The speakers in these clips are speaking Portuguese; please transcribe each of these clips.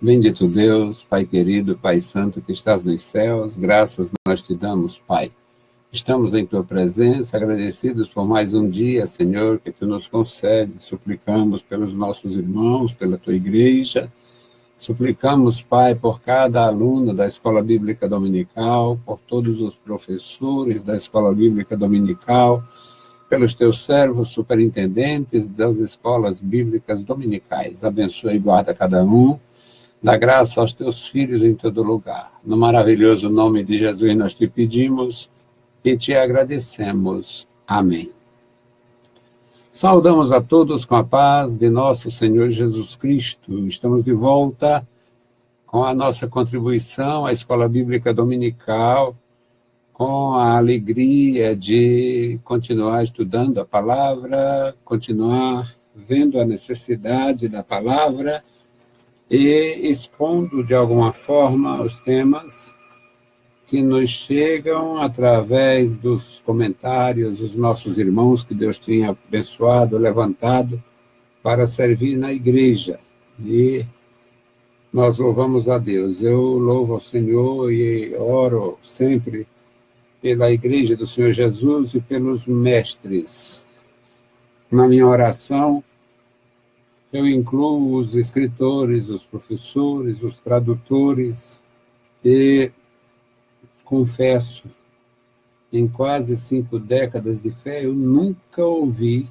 Bendito Deus, Pai querido, Pai santo que estás nos céus, graças nós te damos, Pai. Estamos em tua presença, agradecidos por mais um dia, Senhor, que tu nos concede. Suplicamos pelos nossos irmãos, pela tua igreja. Suplicamos, Pai, por cada aluno da Escola Bíblica Dominical, por todos os professores da Escola Bíblica Dominical, pelos teus servos superintendentes das escolas bíblicas dominicais. Abençoa e guarda cada um. Dá graça aos teus filhos em todo lugar. No maravilhoso nome de Jesus nós te pedimos e te agradecemos. Amém. Saudamos a todos com a paz de nosso Senhor Jesus Cristo. Estamos de volta com a nossa contribuição à Escola Bíblica Dominical, com a alegria de continuar estudando a palavra, continuar vendo a necessidade da palavra e expondo de alguma forma os temas que nos chegam através dos comentários dos nossos irmãos que Deus tinha abençoado, levantado para servir na igreja. E nós louvamos a Deus. Eu louvo ao Senhor e oro sempre pela igreja do Senhor Jesus e pelos mestres. Na minha oração, eu incluo os escritores, os professores, os tradutores, e confesso, em quase 5 décadas de fé, eu nunca ouvi,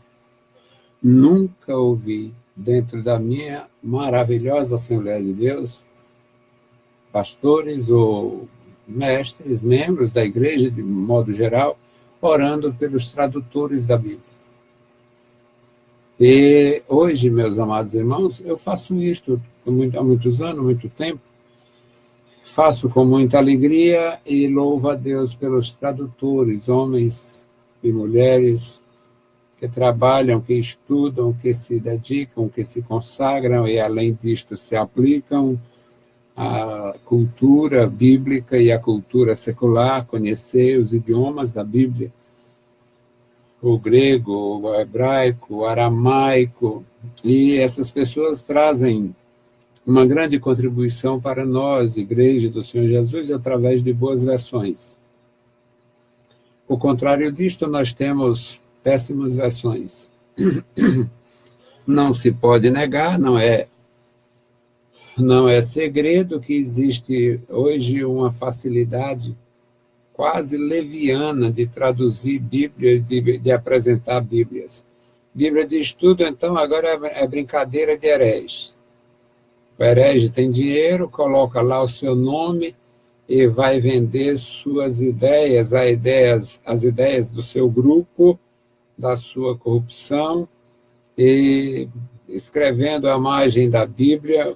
dentro da minha maravilhosa Assembleia de Deus, pastores ou mestres, membros da igreja, de modo geral, orando pelos tradutores da Bíblia. E hoje, meus amados irmãos, eu faço isto há muitos anos, muito tempo, faço com muita alegria e louvo a Deus pelos tradutores, homens e mulheres que trabalham, que estudam, que se dedicam, que se consagram e, além disto, se aplicam à cultura bíblica e à cultura secular, conhecer os idiomas da Bíblia, o grego, o hebraico, o aramaico, e essas pessoas trazem uma grande contribuição para nós, Igreja do Senhor Jesus, através de boas versões. Ao contrário disto, nós temos péssimas versões. Não se pode negar, não é segredo que existe hoje uma facilidade quase leviana de traduzir Bíblia, de apresentar Bíblias. Bíblia diz tudo, então agora é brincadeira de herege. O herege tem dinheiro, coloca lá o seu nome e vai vender suas ideias, as ideias do seu grupo, da sua corrupção, e escrevendo à margem da Bíblia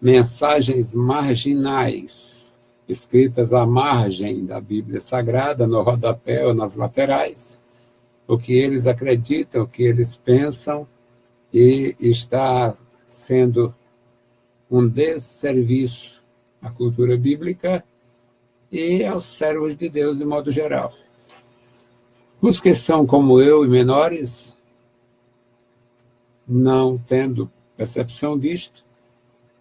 mensagens marginais, escritas à margem da Bíblia Sagrada, no rodapé ou nas laterais, o que eles acreditam, o que eles pensam, e está sendo um desserviço à cultura bíblica e aos servos de Deus de modo geral. Os que são como eu e menores, não tendo percepção disto,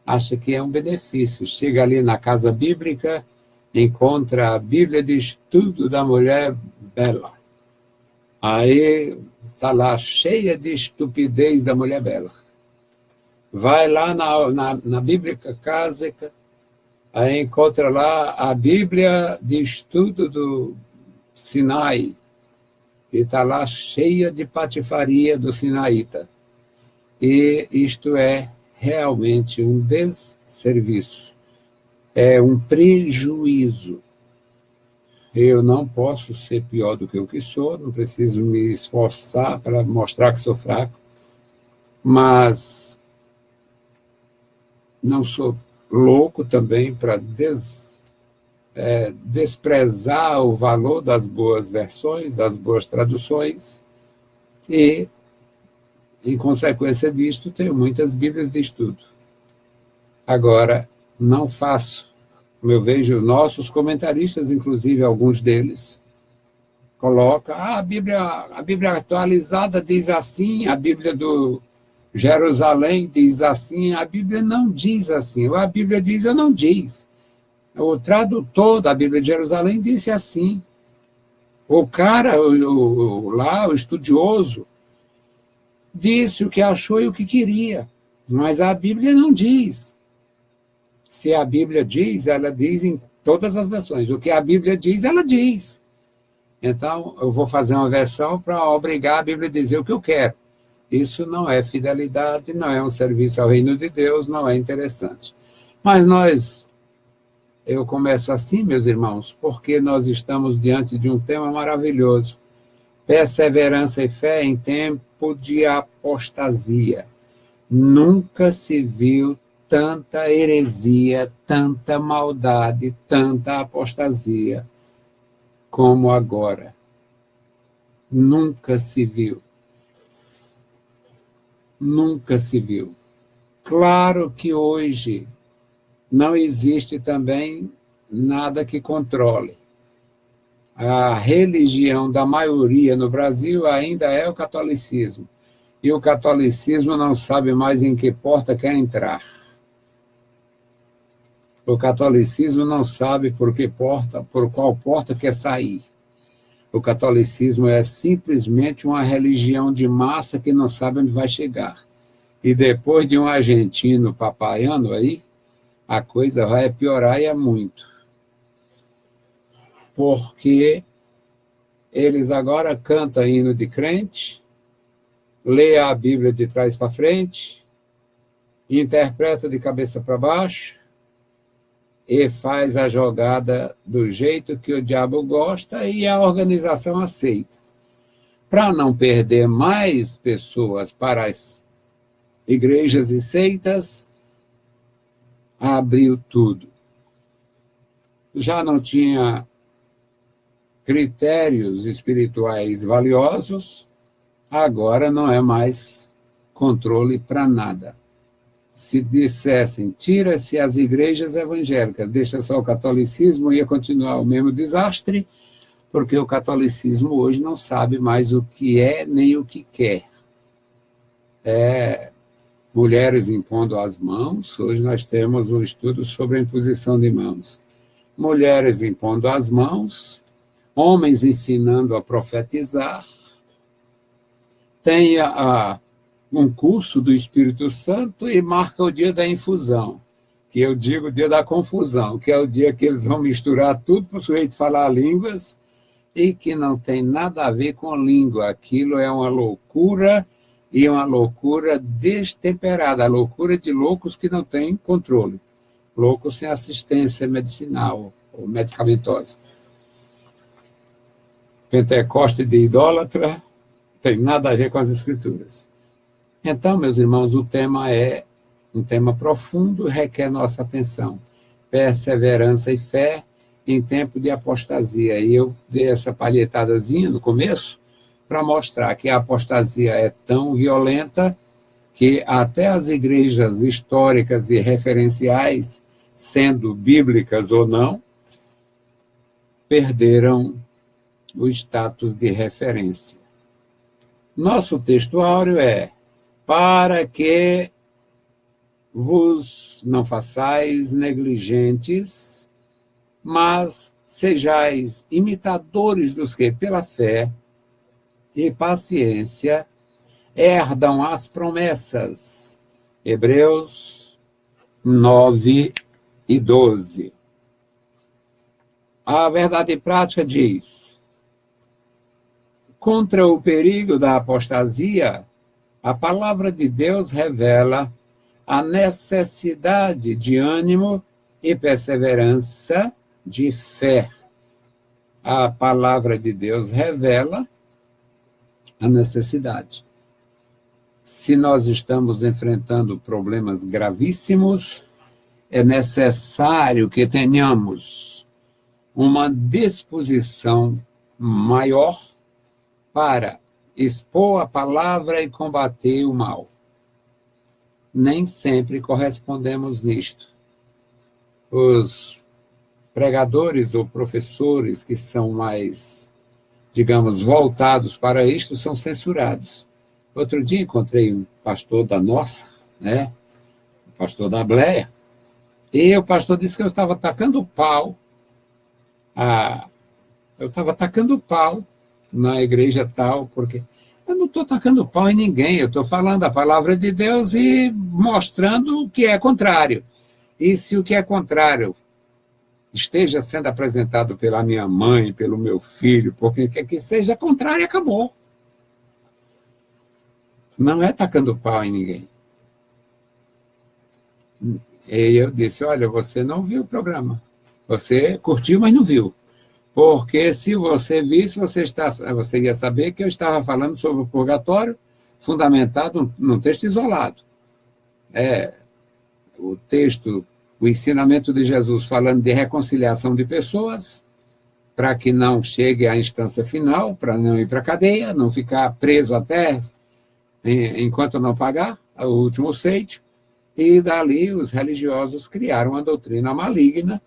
acha que é um benefício. Chega ali na casa bíblica, encontra a Bíblia de Estudo da Mulher Bela. Aí está lá cheia de estupidez da mulher bela. Vai lá na Bíblia Cásica, aí encontra lá a Bíblia de Estudo do Sinai, e está lá cheia de patifaria do sinaíta. E isto é realmente um desserviço, é um prejuízo. Eu não posso ser pior do que o que sou, não preciso me esforçar para mostrar que sou fraco, mas não sou louco também para desprezar o valor das boas versões, das boas traduções, e, em consequência disto, tenho muitas Bíblias de estudo. Agora, não faço, como eu vejo nossos comentaristas, inclusive alguns deles, colocam, a Bíblia atualizada diz assim, a Bíblia do Jerusalém diz assim, a Bíblia não diz assim. A Bíblia diz ou não diz. O tradutor da Bíblia de Jerusalém disse assim. O cara, lá, o estudioso, disse o que achou e o que queria. Mas a Bíblia não diz. Se a Bíblia diz, ela diz em todas as versões. O que a Bíblia diz, ela diz. Então, eu vou fazer uma versão para obrigar a Bíblia a dizer o que eu quero. Isso não é fidelidade, não é um serviço ao reino de Deus, não é interessante. Mas eu começo assim, meus irmãos, porque nós estamos diante de um tema maravilhoso. Perseverança e fé em tempo de apostasia. Nunca se viu tanta heresia, tanta maldade, tanta apostasia como agora. Nunca se viu. Nunca se viu. Claro que hoje não existe também nada que controle. A religião da maioria no Brasil ainda é o catolicismo. E o catolicismo não sabe mais em que porta quer entrar. O catolicismo não sabe por qual porta quer sair. O catolicismo é simplesmente uma religião de massa que não sabe onde vai chegar. E depois de um argentino papaiano aí, a coisa vai piorar e é muito. Porque eles agora cantam hino de crente, lê a Bíblia de trás para frente, interpreta de cabeça para baixo e faz a jogada do jeito que o diabo gosta e a organização aceita. Para não perder mais pessoas para as igrejas e seitas, abriu tudo. Já não tinha critérios espirituais valiosos, agora não é mais controle para nada. Se dissessem, tira-se as igrejas evangélicas, deixa só o catolicismo, ia continuar o mesmo desastre, porque o catolicismo hoje não sabe mais o que é nem o que quer. Mulheres impondo as mãos, hoje nós temos um estudo sobre a imposição de mãos. Mulheres impondo as mãos, homens ensinando a profetizar, tem um curso do Espírito Santo e marca o dia da infusão, que eu digo o dia da confusão, que é o dia que eles vão misturar tudo para o sujeito falar línguas e que não tem nada a ver com língua. Aquilo é uma loucura e uma loucura destemperada, a loucura de loucos que não têm controle, loucos sem assistência medicinal ou medicamentosa. Pentecoste de idólatra tem nada a ver com as Escrituras. Então, meus irmãos, o tema é um tema profundo e requer nossa atenção. Perseverança e fé em tempo de apostasia. E eu dei essa palhetadazinha no começo para mostrar que a apostasia é tão violenta que até as igrejas históricas e referenciais, sendo bíblicas ou não, perderam o status de referência. Nosso texto áureo é: para que vos não façais negligentes, mas sejais imitadores dos que, pela fé e paciência, herdam as promessas. Hebreus 9 e 12. A verdade prática diz: contra o perigo da apostasia, a palavra de Deus revela a necessidade de ânimo e perseverança de fé. A palavra de Deus revela a necessidade. Se nós estamos enfrentando problemas gravíssimos, é necessário que tenhamos uma disposição maior para expor a palavra e combater o mal. Nem sempre correspondemos nisto. Os pregadores ou professores que são mais, digamos, voltados para isto são censurados. Outro dia encontrei um pastor da nossa, né? O pastor da Bleia, e o pastor disse que eu estava tacando pau, eu estava tacando pau na igreja tal, porque eu não estou tacando pau em ninguém, eu estou falando a palavra de Deus e mostrando o que é contrário. E se o que é contrário esteja sendo apresentado pela minha mãe, pelo meu filho, por quem quer que seja, contrário, acabou. Não é tacando pau em ninguém. E eu disse, olha, você não viu o programa. Você curtiu, mas não viu. Porque se você visse, você ia saber que eu estava falando sobre o purgatório, fundamentado num texto isolado. O texto, o ensinamento de Jesus falando de reconciliação de pessoas, para que não chegue à instância final, para não ir para a cadeia, não ficar preso até enquanto não pagar o último seito, e dali os religiosos criaram uma doutrina maligna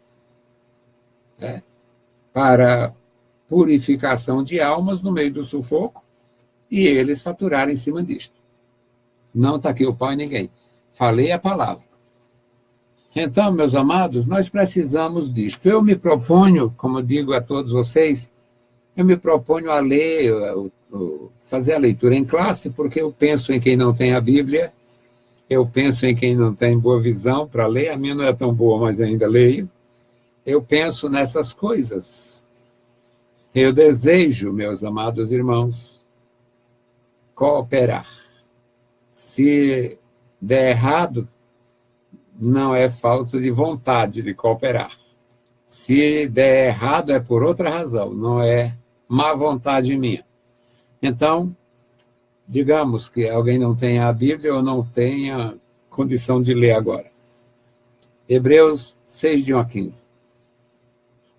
para purificação de almas no meio do sufoco, e eles faturaram em cima disto. Não taquei o pau em ninguém. Falei a palavra. Então, meus amados, nós precisamos disto. Eu me proponho, como eu digo a todos vocês, eu me proponho a ler, fazer a leitura em classe, porque eu penso em quem não tem a Bíblia, eu penso em quem não tem boa visão para ler, a minha não é tão boa, mas ainda leio. Eu penso nessas coisas. Eu desejo, meus amados irmãos, cooperar. Se der errado, não é falta de vontade de cooperar. Se der errado, é por outra razão, não é má vontade minha. Então, digamos que alguém não tenha a Bíblia ou não tenha condição de ler agora. Hebreus 6, de 1 a 15.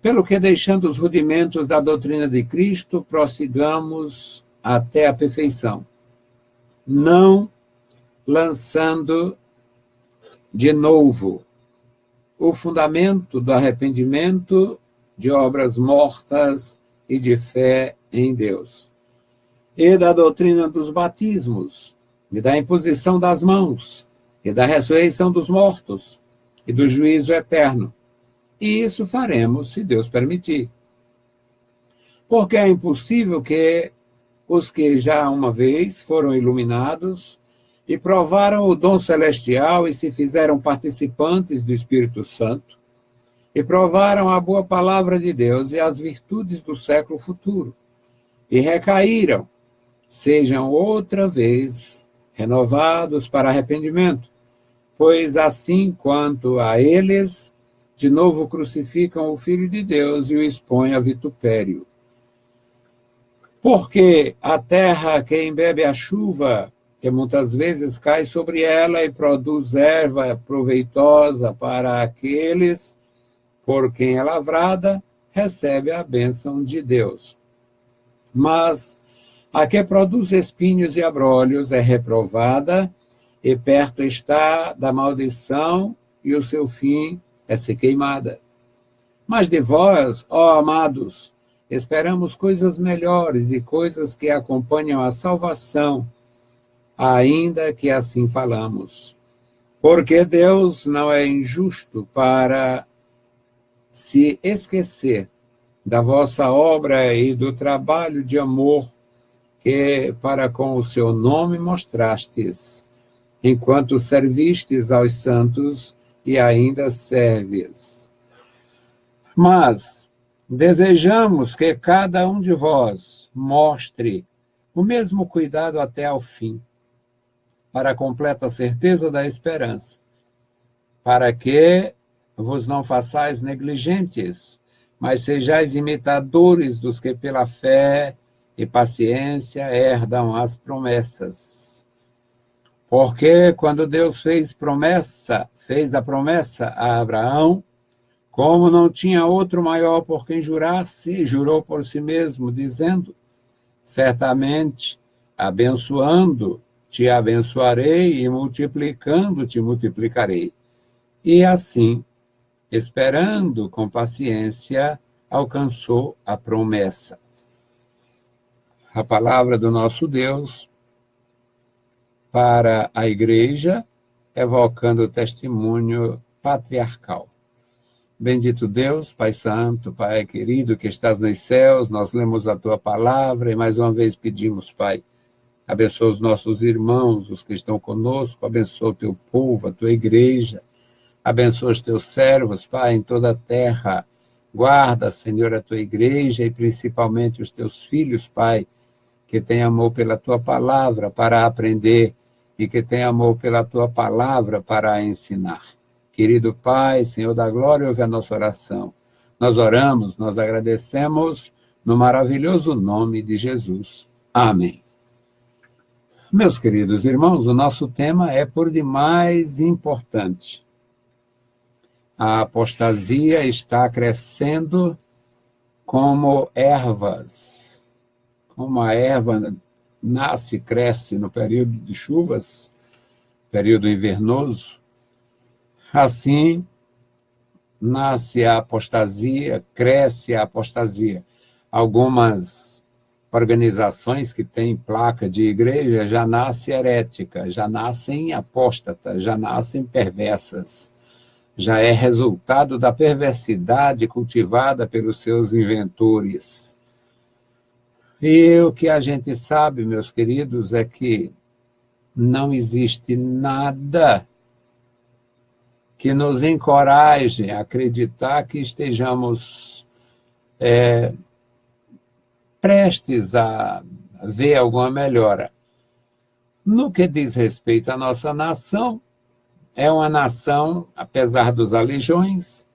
Pelo que, deixando os rudimentos da doutrina de Cristo, prossigamos até a perfeição, não lançando de novo o fundamento do arrependimento, de obras mortas e de fé em Deus, e da doutrina dos batismos, e da imposição das mãos, e da ressurreição dos mortos, e do juízo eterno. E isso faremos, se Deus permitir. Porque é impossível que os que já uma vez foram iluminados e provaram o dom celestial e se fizeram participantes do Espírito Santo, e provaram a boa palavra de Deus e as virtudes do século futuro, e recaíram, sejam outra vez renovados para arrependimento, pois assim quanto a eles, de novo crucificam o Filho de Deus e o expõem a vitupério. Porque a terra que embebe a chuva, que muitas vezes cai sobre ela e produz erva proveitosa para aqueles por quem é lavrada, recebe a bênção de Deus. Mas a que produz espinhos e abrolhos é reprovada, e perto está da maldição, e o seu fim é ser queimada. Mas de vós, ó amados, esperamos coisas melhores e coisas que acompanham a salvação, ainda que assim falamos. Porque Deus não é injusto para se esquecer da vossa obra e do trabalho de amor que para com o seu nome mostrastes, enquanto servistes aos santos e ainda serves. Mas desejamos que cada um de vós mostre o mesmo cuidado até ao fim, para a completa certeza da esperança, para que vos não façais negligentes, mas sejais imitadores dos que pela fé e paciência herdam as promessas. Porque quando Deus fez a promessa a Abraão, como não tinha outro maior por quem jurasse, jurou por si mesmo, dizendo: certamente, abençoando, te abençoarei, e multiplicando, te multiplicarei. E assim, esperando com paciência, alcançou a promessa. A palavra do nosso Deus, para a igreja, evocando o testemunho patriarcal. Bendito Deus, Pai Santo, Pai querido que estás nos céus, nós lemos a Tua palavra e mais uma vez pedimos, Pai, abençoa os nossos irmãos, os que estão conosco, abençoa o Teu povo, a Tua igreja, abençoa os Teus servos, Pai, em toda a terra. Guarda, Senhor, a Tua igreja e principalmente os Teus filhos, Pai, que têm amor pela Tua palavra para aprender e que têm amor pela Tua palavra para ensinar. Querido Pai, Senhor da glória, ouve a nossa oração. Nós oramos, nós agradecemos no maravilhoso nome de Jesus. Amém. Meus queridos irmãos, o nosso tema é por demais importante. A apostasia está crescendo como ervas. Como a erva nasce e cresce no período de chuvas, período invernoso, assim nasce a apostasia, cresce a apostasia. Algumas organizações que têm placa de igreja já nascem heréticas, já nascem apóstatas, já nascem perversas. Já é resultado da perversidade cultivada pelos seus inventores. E o que a gente sabe, meus queridos, é que não existe nada que nos encoraje a acreditar que estejamos prestes a ver alguma melhora. No que diz respeito à nossa nação, é uma nação, apesar dos alijões,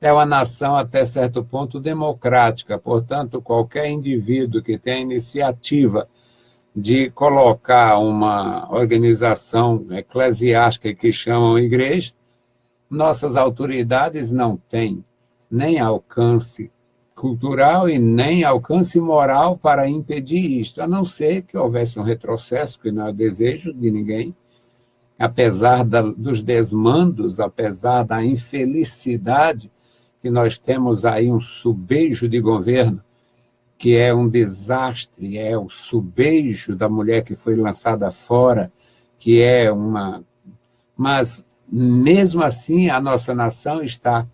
é uma nação até certo ponto democrática, portanto, qualquer indivíduo que tenha a iniciativa de colocar uma organização eclesiástica que chamam igreja, nossas autoridades não têm nem alcance cultural e nem alcance moral para impedir isto, a não ser que houvesse um retrocesso, que não é desejo de ninguém, apesar dos desmandos, apesar da infelicidade, que nós temos aí um subejo de governo, que é um desastre, é o subejo da mulher que foi lançada fora, que é uma... Mas, mesmo assim, a nossa nação está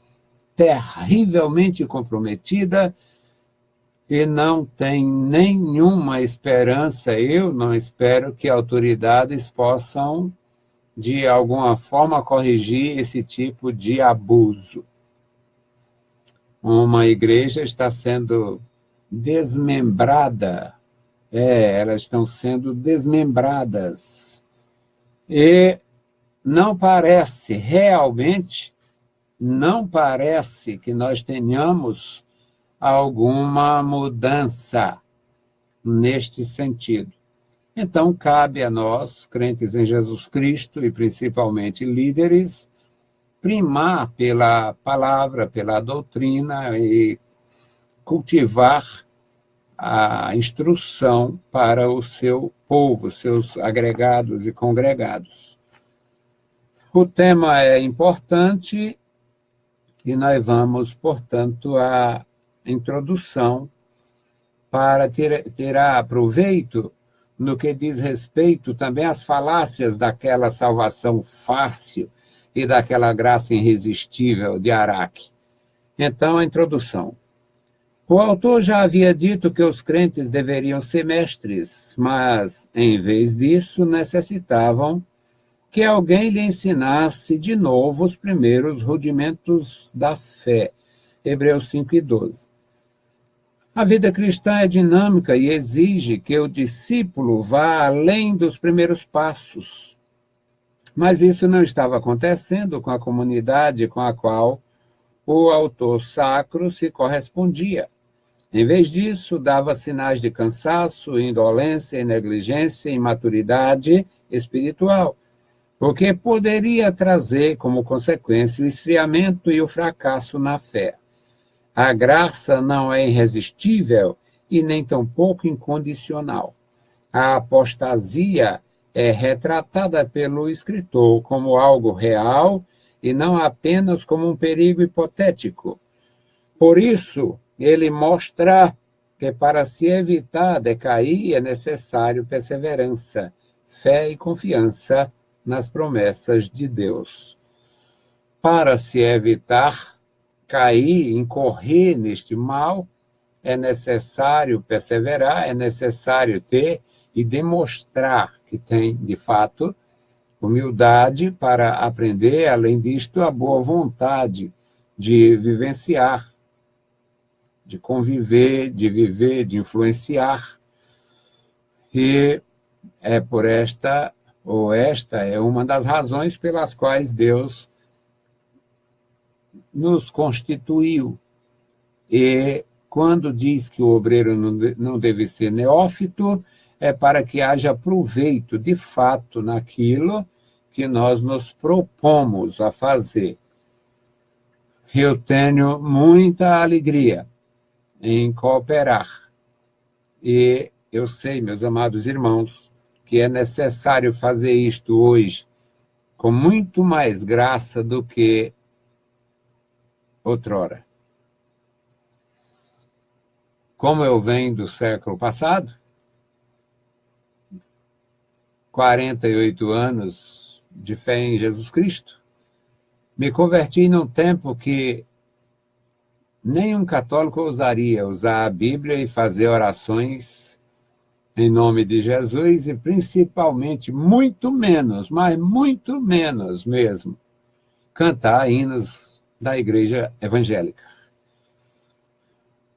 terrivelmente comprometida e não tem nenhuma esperança. Eu não espero que autoridades possam, de alguma forma, corrigir esse tipo de abuso. Uma igreja está sendo desmembrada, elas estão sendo desmembradas. E não parece, realmente, não parece que nós tenhamos alguma mudança neste sentido. Então, cabe a nós, crentes em Jesus Cristo e principalmente líderes, primar pela palavra, pela doutrina e cultivar a instrução para o seu povo, seus agregados e congregados. O tema é importante e nós vamos, portanto, à introdução para tirar proveito no que diz respeito também às falácias daquela salvação fácil e daquela graça irresistível de Araque. Então, a introdução. O autor já havia dito que os crentes deveriam ser mestres, mas, em vez disso, necessitavam que alguém lhe ensinasse de novo os primeiros rudimentos da fé. Hebreus 5:12. A vida cristã é dinâmica e exige que o discípulo vá além dos primeiros passos. Mas isso não estava acontecendo com a comunidade com a qual o autor sacro se correspondia. Em vez disso, dava sinais de cansaço, indolência, negligência e imaturidade espiritual, o que poderia trazer como consequência o esfriamento e o fracasso na fé. A graça não é irresistível e nem tampouco incondicional. A apostasia é retratada pelo escritor como algo real e não apenas como um perigo hipotético. Por isso, ele mostra que para se evitar decair é necessário perseverança, fé e confiança nas promessas de Deus. Para se evitar cair, incorrer neste mal, é necessário perseverar, é necessário ter e demonstrar que tem, de fato, humildade para aprender, além disto, a boa vontade de vivenciar, de conviver, de viver, de influenciar. E é por esta é uma das razões pelas quais Deus nos constituiu. E quando diz que o obreiro não deve ser neófito, é para que haja proveito, de fato, naquilo que nós nos propomos a fazer. Eu tenho muita alegria em cooperar. E eu sei, meus amados irmãos, que é necessário fazer isto hoje com muito mais graça do que outrora. Como eu venho do século passado, 48 anos de fé em Jesus Cristo, me converti num tempo que nenhum católico ousaria usar a Bíblia e fazer orações em nome de Jesus e, principalmente, muito menos, mas muito menos mesmo, cantar hinos da igreja evangélica.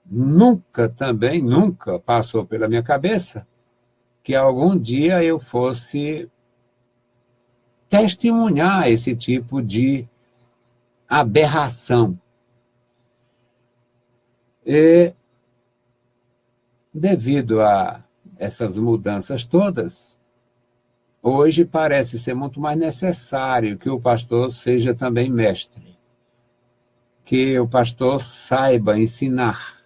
Nunca passou pela minha cabeça que algum dia eu fosse testemunhar esse tipo de aberração. E, devido a essas mudanças todas, hoje parece ser muito mais necessário que o pastor seja também mestre, que o pastor saiba ensinar,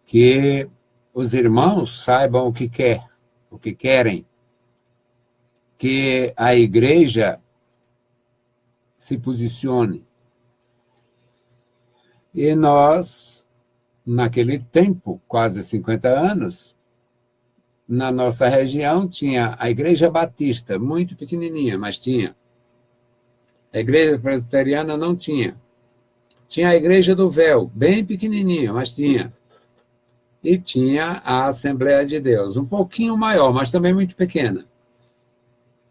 que os irmãos saibam o que querem, que a igreja se posicione. E nós, naquele tempo, quase 50 anos, na nossa região tinha a Igreja Batista, muito pequenininha, mas tinha. A Igreja Presbiteriana não tinha. Tinha a Igreja do Véu, bem pequenininha, mas tinha. E tinha a Assembleia de Deus, um pouquinho maior, mas também muito pequena.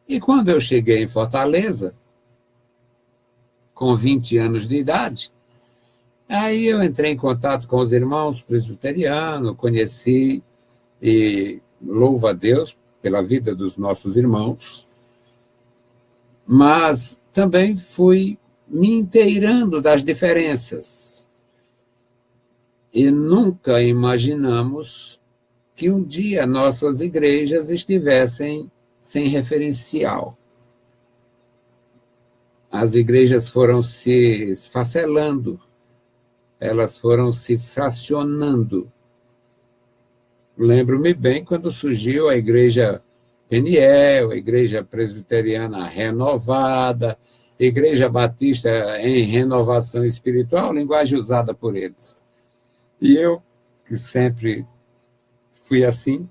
E quando eu cheguei em Fortaleza, com 20 anos de idade, aí eu entrei em contato com os irmãos presbiterianos, conheci e louvo a Deus pela vida dos nossos irmãos, mas também fui me inteirando das diferenças. E nunca imaginamos que um dia nossas igrejas estivessem sem referencial. As igrejas foram se esfacelando, elas foram se fracionando. Lembro-me bem quando surgiu a Igreja Peniel, a Igreja Presbiteriana Renovada, Igreja Batista em Renovação Espiritual, linguagem usada por eles. E eu, que sempre fui assim,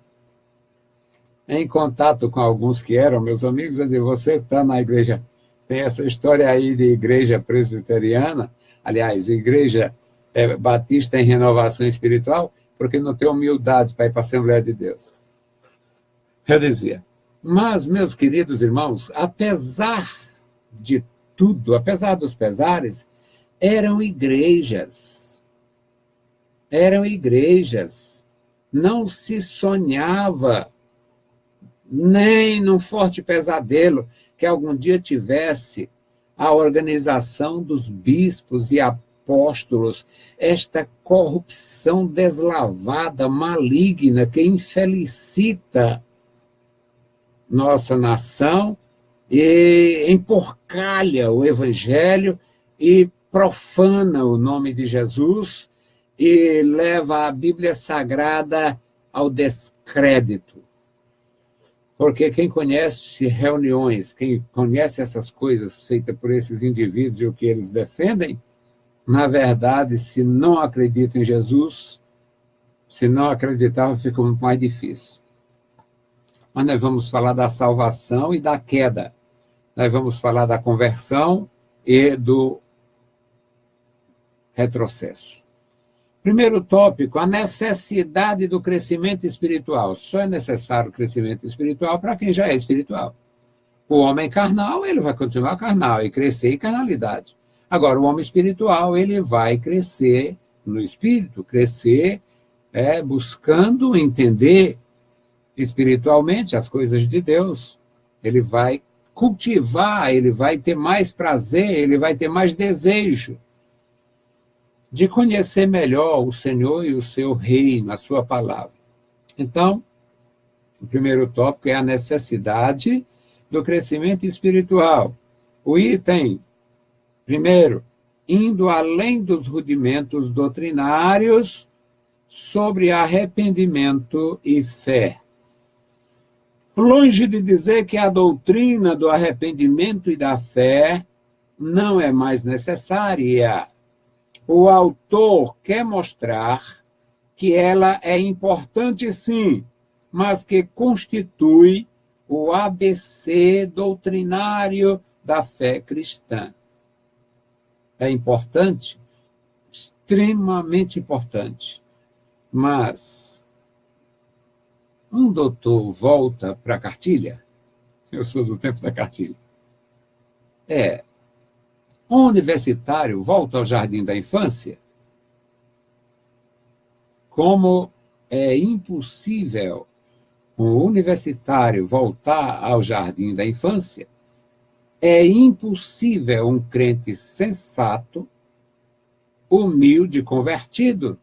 em contato com alguns que eram meus amigos, eu dizia, você está na igreja, tem essa história aí de igreja presbiteriana, aliás, igreja batista em renovação espiritual, porque não tem humildade para ir para a Assembleia de Deus. Eu dizia, mas, meus queridos irmãos, apesar de tudo, apesar dos pesares, eram igrejas. Não se sonhava, nem num forte pesadelo, que algum dia tivesse a organização dos bispos e apóstolos, esta corrupção deslavada, maligna, que infelicita nossa nação e emporcalha o evangelho e profana o nome de Jesus e leva a Bíblia Sagrada ao descrédito. Porque quem conhece reuniões, quem conhece essas coisas feitas por esses indivíduos e o que eles defendem, na verdade, se não acredita em Jesus, se não acreditar, fica muito mais difícil. mas nós vamos falar da salvação e da queda. Nós vamos falar da conversão e do retrocesso. Primeiro tópico, a necessidade do crescimento espiritual. Só é necessário crescimento espiritual para quem já é espiritual. O homem carnal, ele vai continuar carnal e crescer em carnalidade. Agora, o homem espiritual, ele vai crescer no espírito, crescer buscando entender espiritualmente as coisas de Deus. Ele vai cultivar, ele vai ter mais prazer, ele vai ter mais desejo de conhecer melhor o Senhor e o seu reino, a sua palavra. Então, o primeiro tópico é a necessidade do crescimento espiritual. O item, primeiro, indo além dos rudimentos doutrinários sobre arrependimento e fé. Longe de dizer que a doutrina do arrependimento e da fé não é mais necessária, o autor quer mostrar que ela é importante sim, mas que constitui o ABC doutrinário da fé cristã. É importante, extremamente importante, mas um doutor volta para a cartilha, eu sou do tempo da cartilha, um universitário volta ao jardim da infância? Como é impossível um universitário voltar ao jardim da infância, é impossível um crente sensato, humilde, convertido,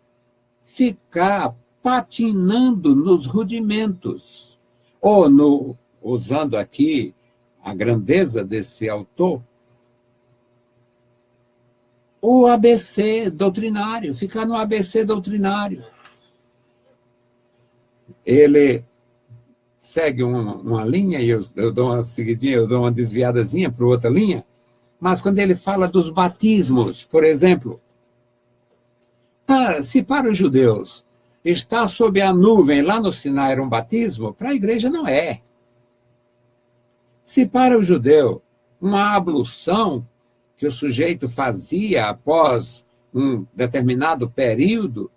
ficar patinando nos rudimentos. Ou, usando aqui a grandeza desse autor, o ABC doutrinário, ficar no ABC doutrinário. Ele segue uma linha, e eu dou uma seguidinha, eu dou uma desviadazinha para outra linha, mas quando ele fala dos batismos, por exemplo, se para os judeus estar sob a nuvem lá no Sinai era um batismo, para a igreja não é. Se para o judeu uma ablução que o sujeito fazia após um determinado período,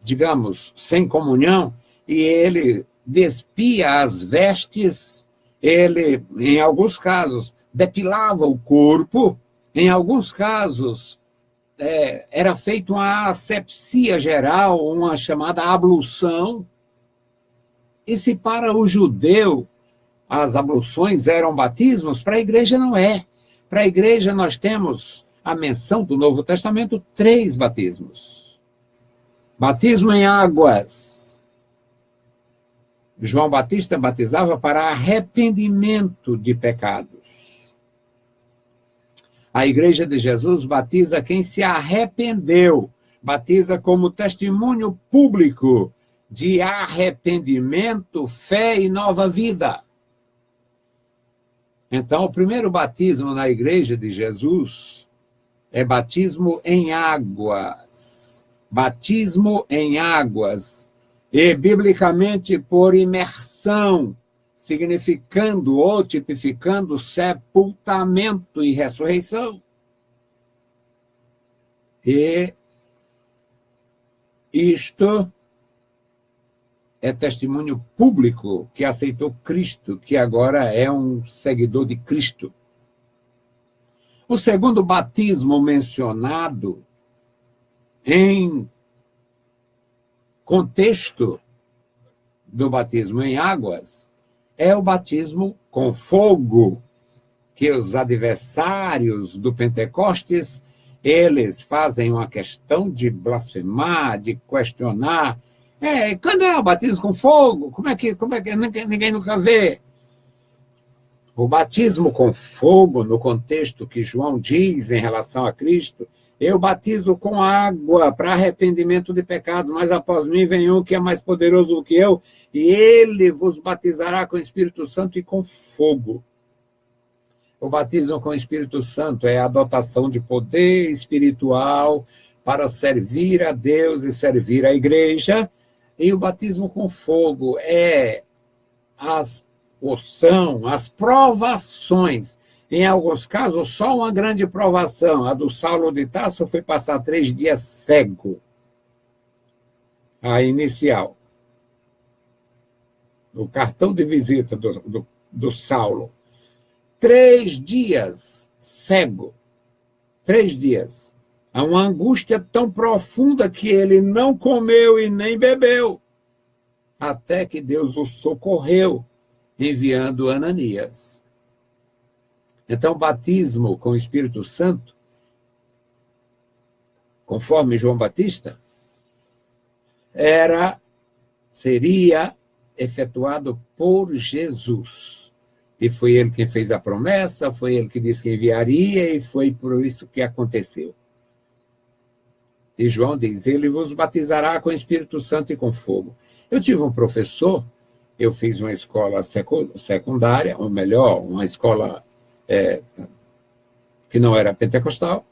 digamos, sem comunhão, e ele despia as vestes, ele, em alguns casos, depilava o corpo, em alguns casos, era feita uma asepsia geral, uma chamada ablução, e se para o judeu as abluções eram batismos, para a igreja não é. Para a igreja, nós temos a menção do Novo Testamento, 3 batismos. Batismo em águas. João Batista batizava para arrependimento de pecados. A igreja de Jesus batiza quem se arrependeu, batiza como testemunho público de arrependimento, fé e nova vida. Então, o primeiro batismo na igreja de Jesus é batismo em águas. Batismo em águas. E, biblicamente, por imersão, significando ou tipificando sepultamento e ressurreição. E isto é testemunho público que aceitou Cristo, que agora é um seguidor de Cristo. O segundo batismo mencionado em contexto do batismo em águas é o batismo com fogo, que os adversários do Pentecostes, eles fazem uma questão de blasfemar, de questionar. Quando é o batismo com fogo? Como é que ninguém nunca vê? O batismo com fogo, no contexto que João diz em relação a Cristo, eu batizo com água para arrependimento de pecados, mas após mim vem um que é mais poderoso do que eu, e ele vos batizará com o Espírito Santo e com fogo. O batismo com o Espírito Santo é a dotação de poder espiritual para servir a Deus e servir a igreja. E o batismo com fogo é as provações. Em alguns casos, só uma grande provação. A do Saulo de Tarso foi passar 3 dias cego. A inicial. O cartão de visita do Saulo. 3 dias cego. 3 dias. Há uma angústia tão profunda que ele não comeu e nem bebeu, até que Deus o socorreu, enviando Ananias. Então, o batismo com o Espírito Santo, conforme João Batista, seria efetuado por Jesus. E foi ele quem fez a promessa, foi ele que disse que enviaria, e foi por isso que aconteceu. E João diz, ele vos batizará com o Espírito Santo e com fogo. Eu tive um professor, eu fiz uma escola secundária, ou melhor, uma escola que não era pentecostal.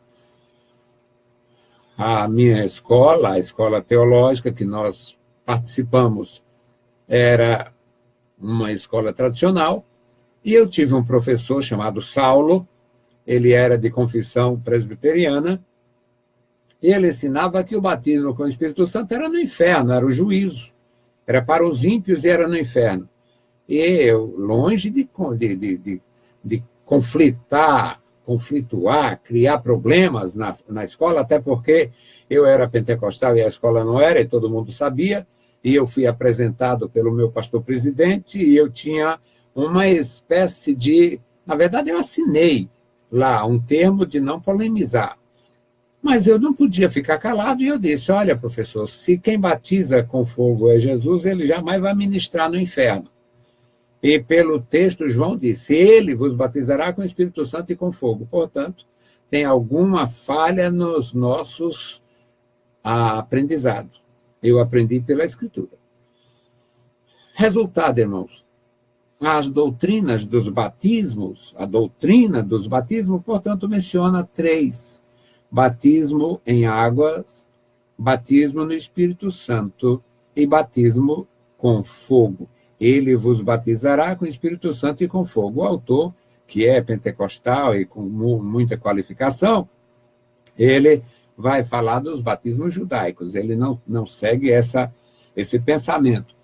A minha escola, a escola teológica que nós participamos, era uma escola tradicional, e eu tive um professor chamado Saulo, ele era de confissão presbiteriana, e ele ensinava que o batismo com o Espírito Santo era no inferno, era o juízo, era para os ímpios e era no inferno. E eu, longe de conflituar, criar problemas na escola, até porque eu era pentecostal e a escola não era, e todo mundo sabia, e eu fui apresentado pelo meu pastor-presidente, e eu tinha uma espécie de... Na verdade, eu assinei lá um termo de não polemizar. Mas eu não podia ficar calado, e eu disse, olha, professor, se quem batiza com fogo é Jesus, ele jamais vai ministrar no inferno. E pelo texto, João disse, ele vos batizará com o Espírito Santo e com fogo. Portanto, tem alguma falha nos nossos aprendizados. Eu aprendi pela Escritura. Resultado, irmãos, as doutrinas dos batismos, a doutrina dos batismos, portanto, menciona 3. Batismo em águas, batismo no Espírito Santo e batismo com fogo. Ele vos batizará com o Espírito Santo e com fogo. O autor, que é pentecostal e com muita qualificação, ele vai falar dos batismos judaicos. Ele não segue esse pensamento.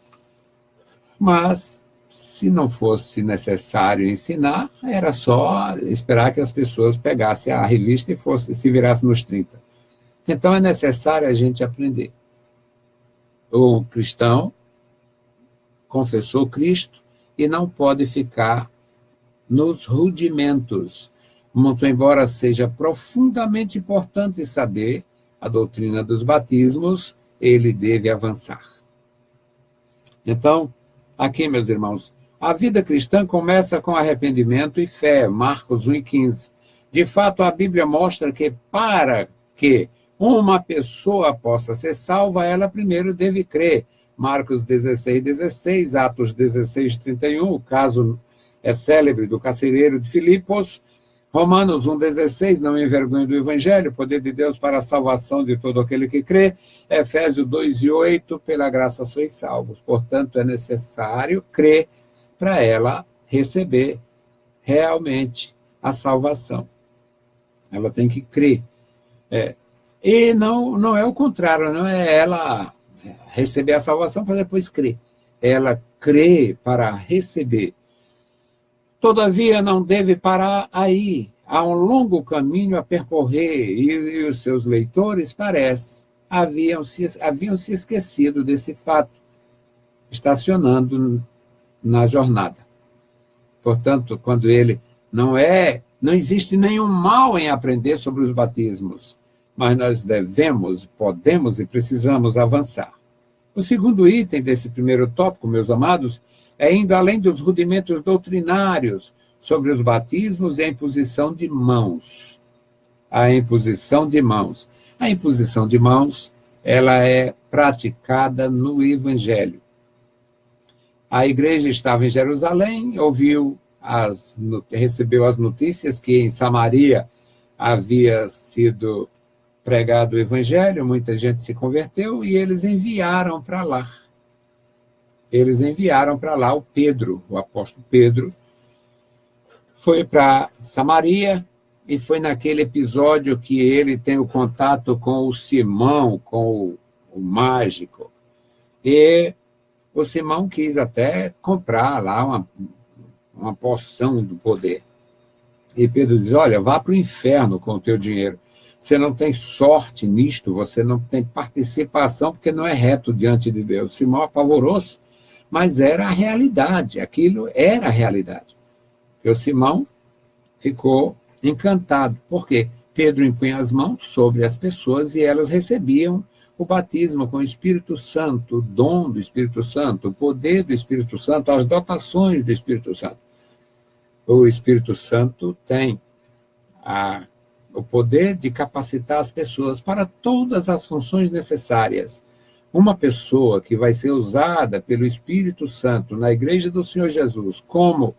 Mas, se não fosse necessário ensinar, era só esperar que as pessoas pegassem a revista e se virassem nos 30. Então, é necessário a gente aprender. O cristão confessou Cristo e não pode ficar nos rudimentos. Muito embora seja profundamente importante saber a doutrina dos batismos, ele deve avançar. Então, aqui, meus irmãos, a vida cristã começa com arrependimento e fé, Marcos 1,15. De fato, a Bíblia mostra que para que uma pessoa possa ser salva, ela primeiro deve crer. Marcos 16:16, Atos 16:31, o caso é célebre do carcereiro de Filipos. Romanos 1,16, não envergonhe do Evangelho, poder de Deus para a salvação de todo aquele que crê. Efésios 2:8, pela graça sois salvos. Portanto, é necessário crer para ela receber realmente a salvação. Ela tem que crer. E não é o contrário, não é ela receber a salvação para depois crer. Ela crê para receber. Todavia, não deve parar aí. Há um longo caminho a percorrer, e os seus leitores, parece, haviam se esquecido desse fato, estacionando na jornada. Portanto, quando ele não existe nenhum mal em aprender sobre os batismos, mas nós devemos, podemos e precisamos avançar. O segundo item desse primeiro tópico, meus amados, é indo além dos rudimentos doutrinários sobre os batismos e a imposição de mãos. A imposição de mãos. A imposição de mãos, ela é praticada no Evangelho. A igreja estava em Jerusalém, recebeu as notícias que em Samaria havia sido pregado o Evangelho, muita gente se converteu e eles enviaram para lá eles enviaram para lá o Pedro, o apóstolo Pedro, foi para Samaria, e foi naquele episódio que ele tem o contato com o Simão, com o mágico. E o Simão quis até comprar lá uma porção do poder. E Pedro diz, olha, vá para o inferno com o teu dinheiro. Você não tem sorte nisto, você não tem participação, porque não é reto diante de Deus. Simão apavorou-se, mas era a realidade, aquilo era a realidade. E o Simão ficou encantado. Por quê? Pedro impunha as mãos sobre as pessoas e elas recebiam o batismo com o Espírito Santo, o dom do Espírito Santo, o poder do Espírito Santo, as dotações do Espírito Santo. O Espírito Santo tem o poder de capacitar as pessoas para todas as funções necessárias. Uma pessoa que vai ser usada pelo Espírito Santo na Igreja do Senhor Jesus como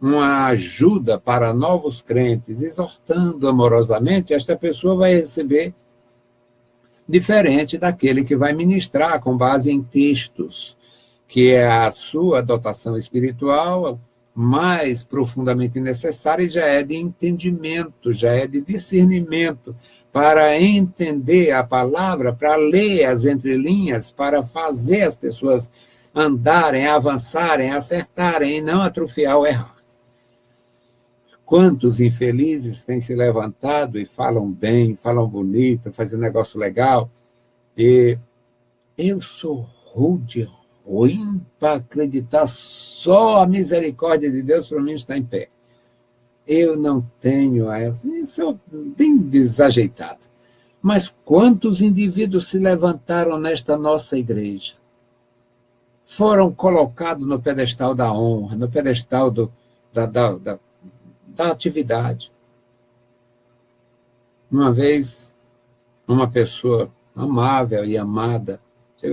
uma ajuda para novos crentes, exortando amorosamente, esta pessoa vai receber diferente daquele que vai ministrar com base em textos, que é a sua dotação espiritual mais profundamente necessária e já é de entendimento, já é de discernimento, para entender a palavra, para ler as entrelinhas, para fazer as pessoas andarem, avançarem, acertarem e não atrofiar ou errar. Quantos infelizes têm se levantado e falam bem, falam bonito, fazem um negócio legal, e eu sou ruim para acreditar só a misericórdia de Deus para mim está em pé. Eu não tenho essa, isso é bem desajeitado. Mas quantos indivíduos se levantaram nesta nossa igreja? Foram colocados no pedestal da honra, no pedestal da atividade. Uma vez, uma pessoa amável e amada,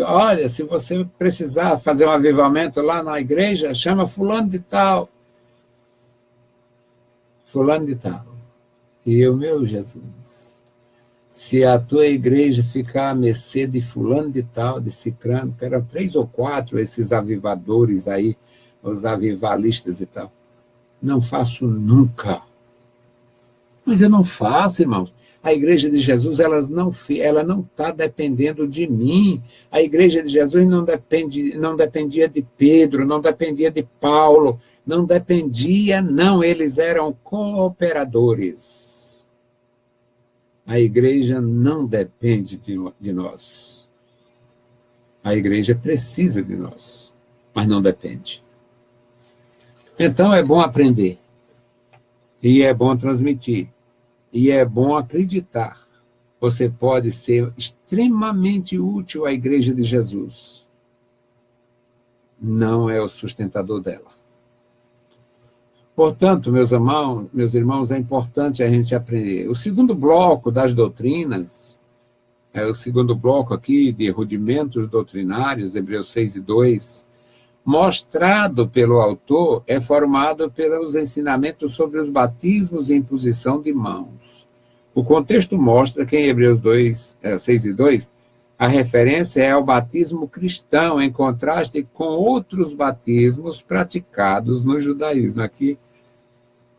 olha, se você precisar fazer um avivamento lá na igreja, chama fulano de tal. Fulano de tal. E eu, meu Jesus, se a tua igreja ficar à mercê de fulano de tal, de cicrano, que eram 3 ou 4 esses avivadores aí, os avivalistas e tal, não faço nunca. Mas eu não faço, irmãos. A igreja de Jesus, ela não está dependendo de mim. A igreja de Jesus não dependia de Pedro, não dependia de Paulo, não dependia, não. Eles eram cooperadores. A igreja não depende de nós. A igreja precisa de nós, mas não depende. Então é bom aprender. E é bom transmitir. E é bom acreditar. Você pode ser extremamente útil à Igreja de Jesus. Não é o sustentador dela. Portanto, meus irmãos, é importante a gente aprender. O segundo bloco das doutrinas, o segundo bloco aqui de rudimentos doutrinários, Hebreus 6:2, mostrado pelo autor, é formado pelos ensinamentos sobre os batismos e imposição de mãos. O contexto mostra que em Hebreus 6:2, a referência é ao batismo cristão, em contraste com outros batismos praticados no judaísmo. Aqui,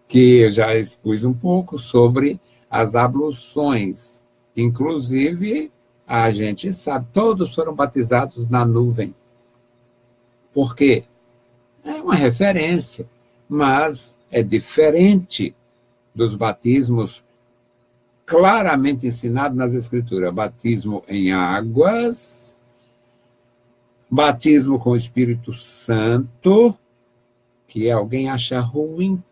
que eu já expus um pouco sobre as abluções. Inclusive, a gente sabe, todos foram batizados na nuvem. Por quê? É uma referência, mas é diferente dos batismos claramente ensinados nas Escrituras. Batismo em águas, batismo com o Espírito Santo, que alguém acha ruim,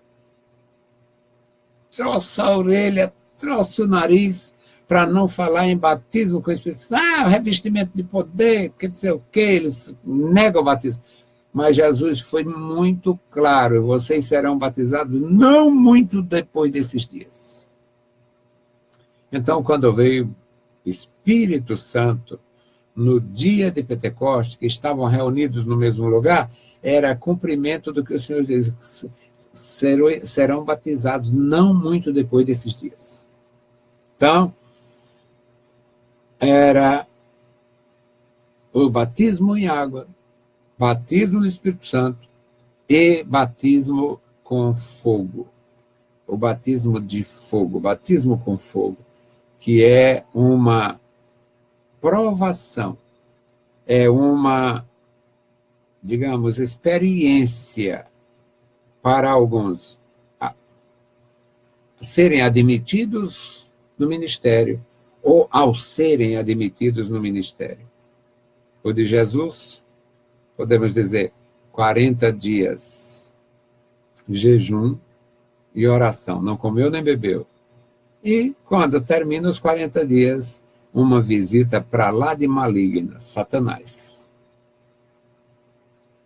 troça a orelha, troça o nariz, para não falar em batismo com o Espírito Santo. Revestimento de poder, porque não sei o quê, eles negam o batismo. Mas Jesus foi muito claro, vocês serão batizados não muito depois desses dias. Então, quando veio o Espírito Santo, no dia de Pentecostes, que estavam reunidos no mesmo lugar, era cumprimento do que o Senhor diz, serão batizados não muito depois desses dias. Então, era o batismo em água, batismo no Espírito Santo e batismo com fogo. O batismo de fogo, batismo com fogo, que é uma provação, é uma, digamos, experiência para alguns serem admitidos no ministério ou ao serem admitidos no ministério. O de Jesus, podemos dizer, 40 dias, jejum e oração, não comeu nem bebeu. E, quando termina os 40 dias, uma visita para lá de maligna, Satanás.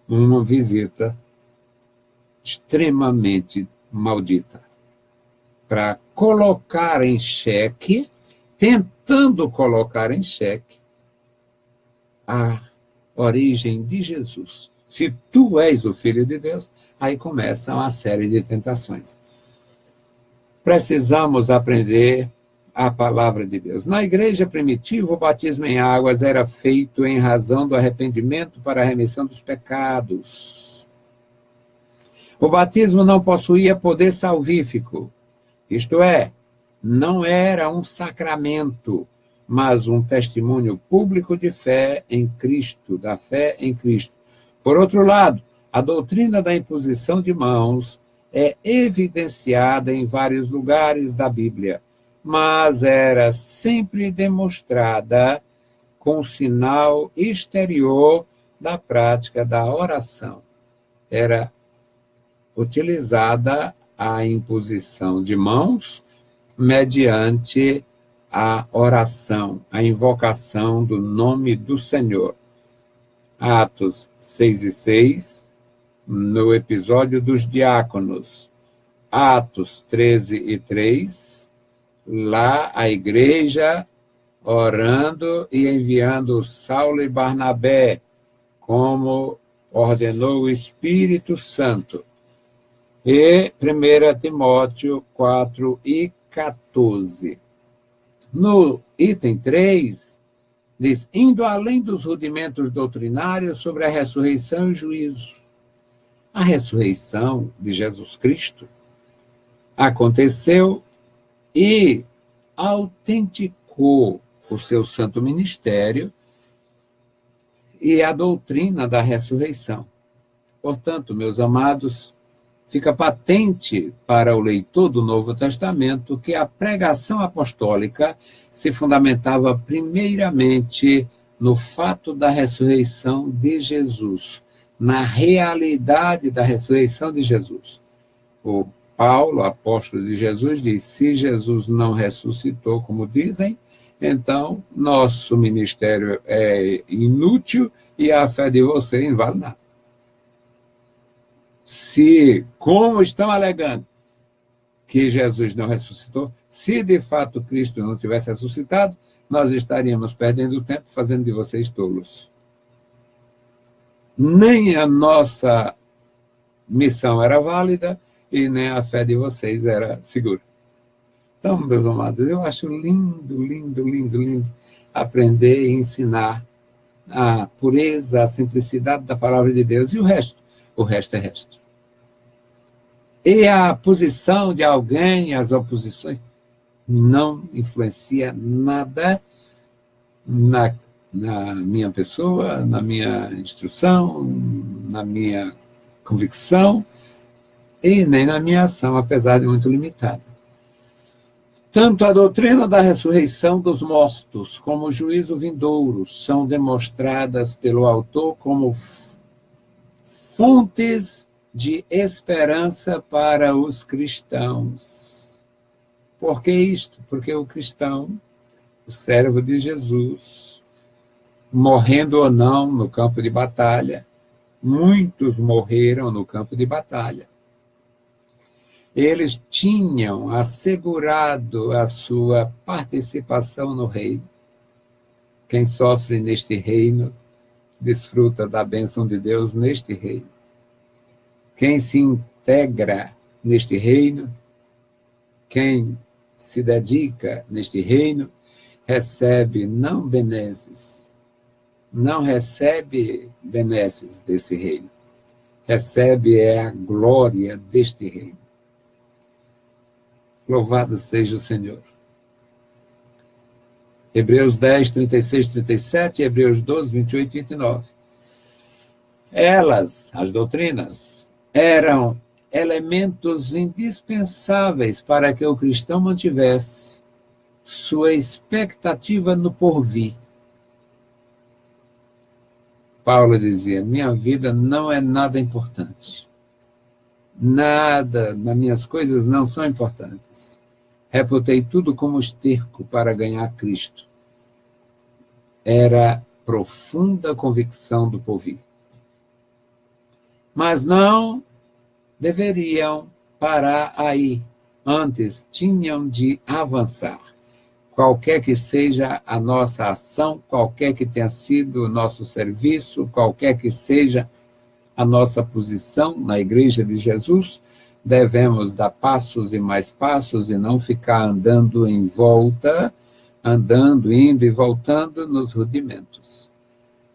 Uma visita extremamente maldita, para colocar em xeque, tentando colocar em xeque, a origem de Jesus. Se tu és o Filho de Deus, aí começa uma série de tentações. Precisamos aprender a palavra de Deus. Na igreja primitiva, o batismo em águas era feito em razão do arrependimento para a remissão dos pecados. O batismo não possuía poder salvífico, isto é, não era um sacramento, mas um testemunho público de fé em Cristo, da fé em Cristo. Por outro lado, a doutrina da imposição de mãos é evidenciada em vários lugares da Bíblia, mas era sempre demonstrada com o sinal exterior da prática da oração. Era utilizada a imposição de mãos mediante a oração, a invocação do nome do Senhor. Atos 6:6, no episódio dos diáconos. Atos 13:3, lá a igreja orando e enviando Saulo e Barnabé, como ordenou o Espírito Santo. E 1 Timóteo 4:14. No item 3, diz, indo além dos rudimentos doutrinários sobre a ressurreição e juízo. A ressurreição de Jesus Cristo aconteceu e autenticou o seu santo ministério e a doutrina da ressurreição. Portanto, meus amados, fica patente para o leitor do Novo Testamento que a pregação apostólica se fundamentava primeiramente no fato da ressurreição de Jesus, na realidade da ressurreição de Jesus. O Paulo, apóstolo de Jesus, diz, se Jesus não ressuscitou, como dizem, então nosso ministério é inútil e a fé de vocês não vale nada. Se, como estão alegando, que Jesus não ressuscitou, se de fato Cristo não tivesse ressuscitado, nós estaríamos perdendo tempo fazendo de vocês tolos. Nem a nossa missão era válida e nem a fé de vocês era segura. Então, meus amados, eu acho lindo, lindo, lindo, lindo aprender e ensinar a pureza, a simplicidade da palavra de Deus e o resto é resto. E a posição de alguém, as oposições, não influencia nada na minha pessoa, na minha instrução, na minha convicção e nem na minha ação, apesar de muito limitada. Tanto a doutrina da ressurreição dos mortos como o juízo vindouro são demonstradas pelo autor como fontes de esperança para os cristãos. Por que isto? Porque o cristão, o servo de Jesus, morrendo ou não no campo de batalha, muitos morreram no campo de batalha. Eles tinham assegurado a sua participação no reino. Quem sofre neste reino, desfruta da bênção de Deus neste reino. Quem se integra neste reino, quem se dedica neste reino, recebe não benesses, não recebe benesses desse reino. Recebe a glória deste reino. Louvado seja o Senhor. Hebreus 10, 36, 37, Hebreus 12, 28 e 29. Elas, as doutrinas, eram elementos indispensáveis para que o cristão mantivesse sua expectativa no porvir. Paulo dizia, minha vida não é nada importante. Nada, nas minhas coisas não são importantes. Reputei tudo como esterco para ganhar Cristo. Era profunda convicção do porvir. Mas não deveriam parar aí. Antes, tinham de avançar. Qualquer que seja a nossa ação, qualquer que tenha sido o nosso serviço, qualquer que seja a nossa posição na Igreja de Jesus, devemos dar passos e mais passos e não ficar andando em volta, andando, indo e voltando nos rudimentos.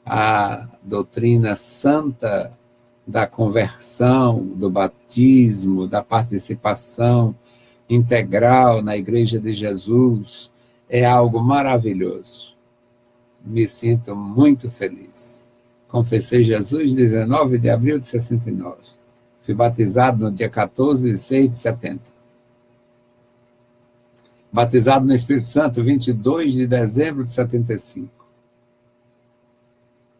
A doutrina santa da conversão, do batismo, da participação integral na Igreja de Jesus, é algo maravilhoso. Me sinto muito feliz. Confessei Jesus 19 de abril de 69. Fui batizado no dia 14 de 6 de 70. Batizado no Espírito Santo 22 de dezembro de 75.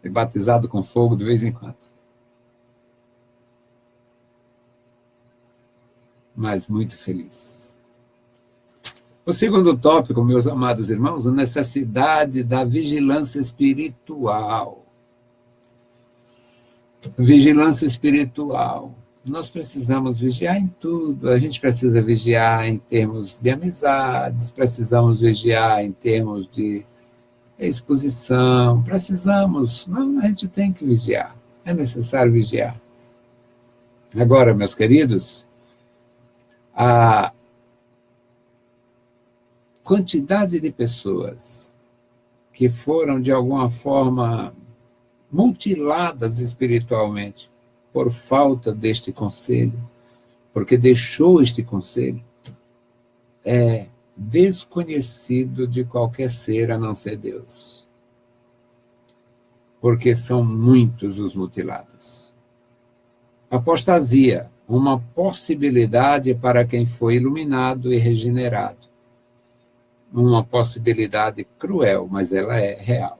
Fui batizado com fogo de vez em quando. Mas muito feliz. O segundo tópico, meus amados irmãos, a necessidade da vigilância espiritual. Vigilância espiritual. Nós precisamos vigiar em tudo. A gente precisa vigiar em termos de amizades, precisamos vigiar em termos de exposição, precisamos. Não, a gente tem que vigiar. É necessário vigiar. Agora, meus queridos, a quantidade de pessoas que foram, de alguma forma, mutiladas espiritualmente por falta deste conselho, porque deixou este conselho, é desconhecido de qualquer ser a não ser Deus. Porque são muitos os mutilados. Apostasia, uma possibilidade para quem foi iluminado e regenerado. Uma possibilidade cruel, mas ela é real.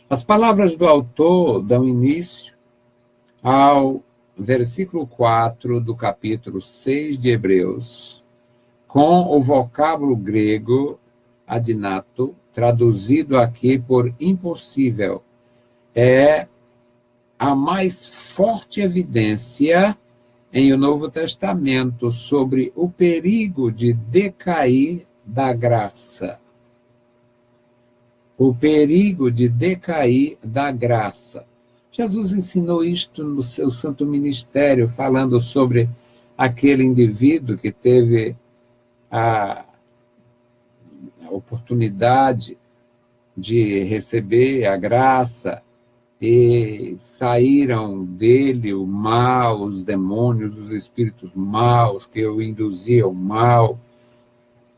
As palavras do autor dão início ao versículo 4 do capítulo 6 de Hebreus, com o vocábulo grego adinato, traduzido aqui por impossível. É a mais forte evidência em o Novo Testamento sobre o perigo de decair da graça. O perigo de decair da graça. Jesus ensinou isto no seu santo ministério, falando sobre aquele indivíduo que teve a oportunidade de receber a graça e saíram dele o mal, os demônios, os espíritos maus que o induziam ao mal.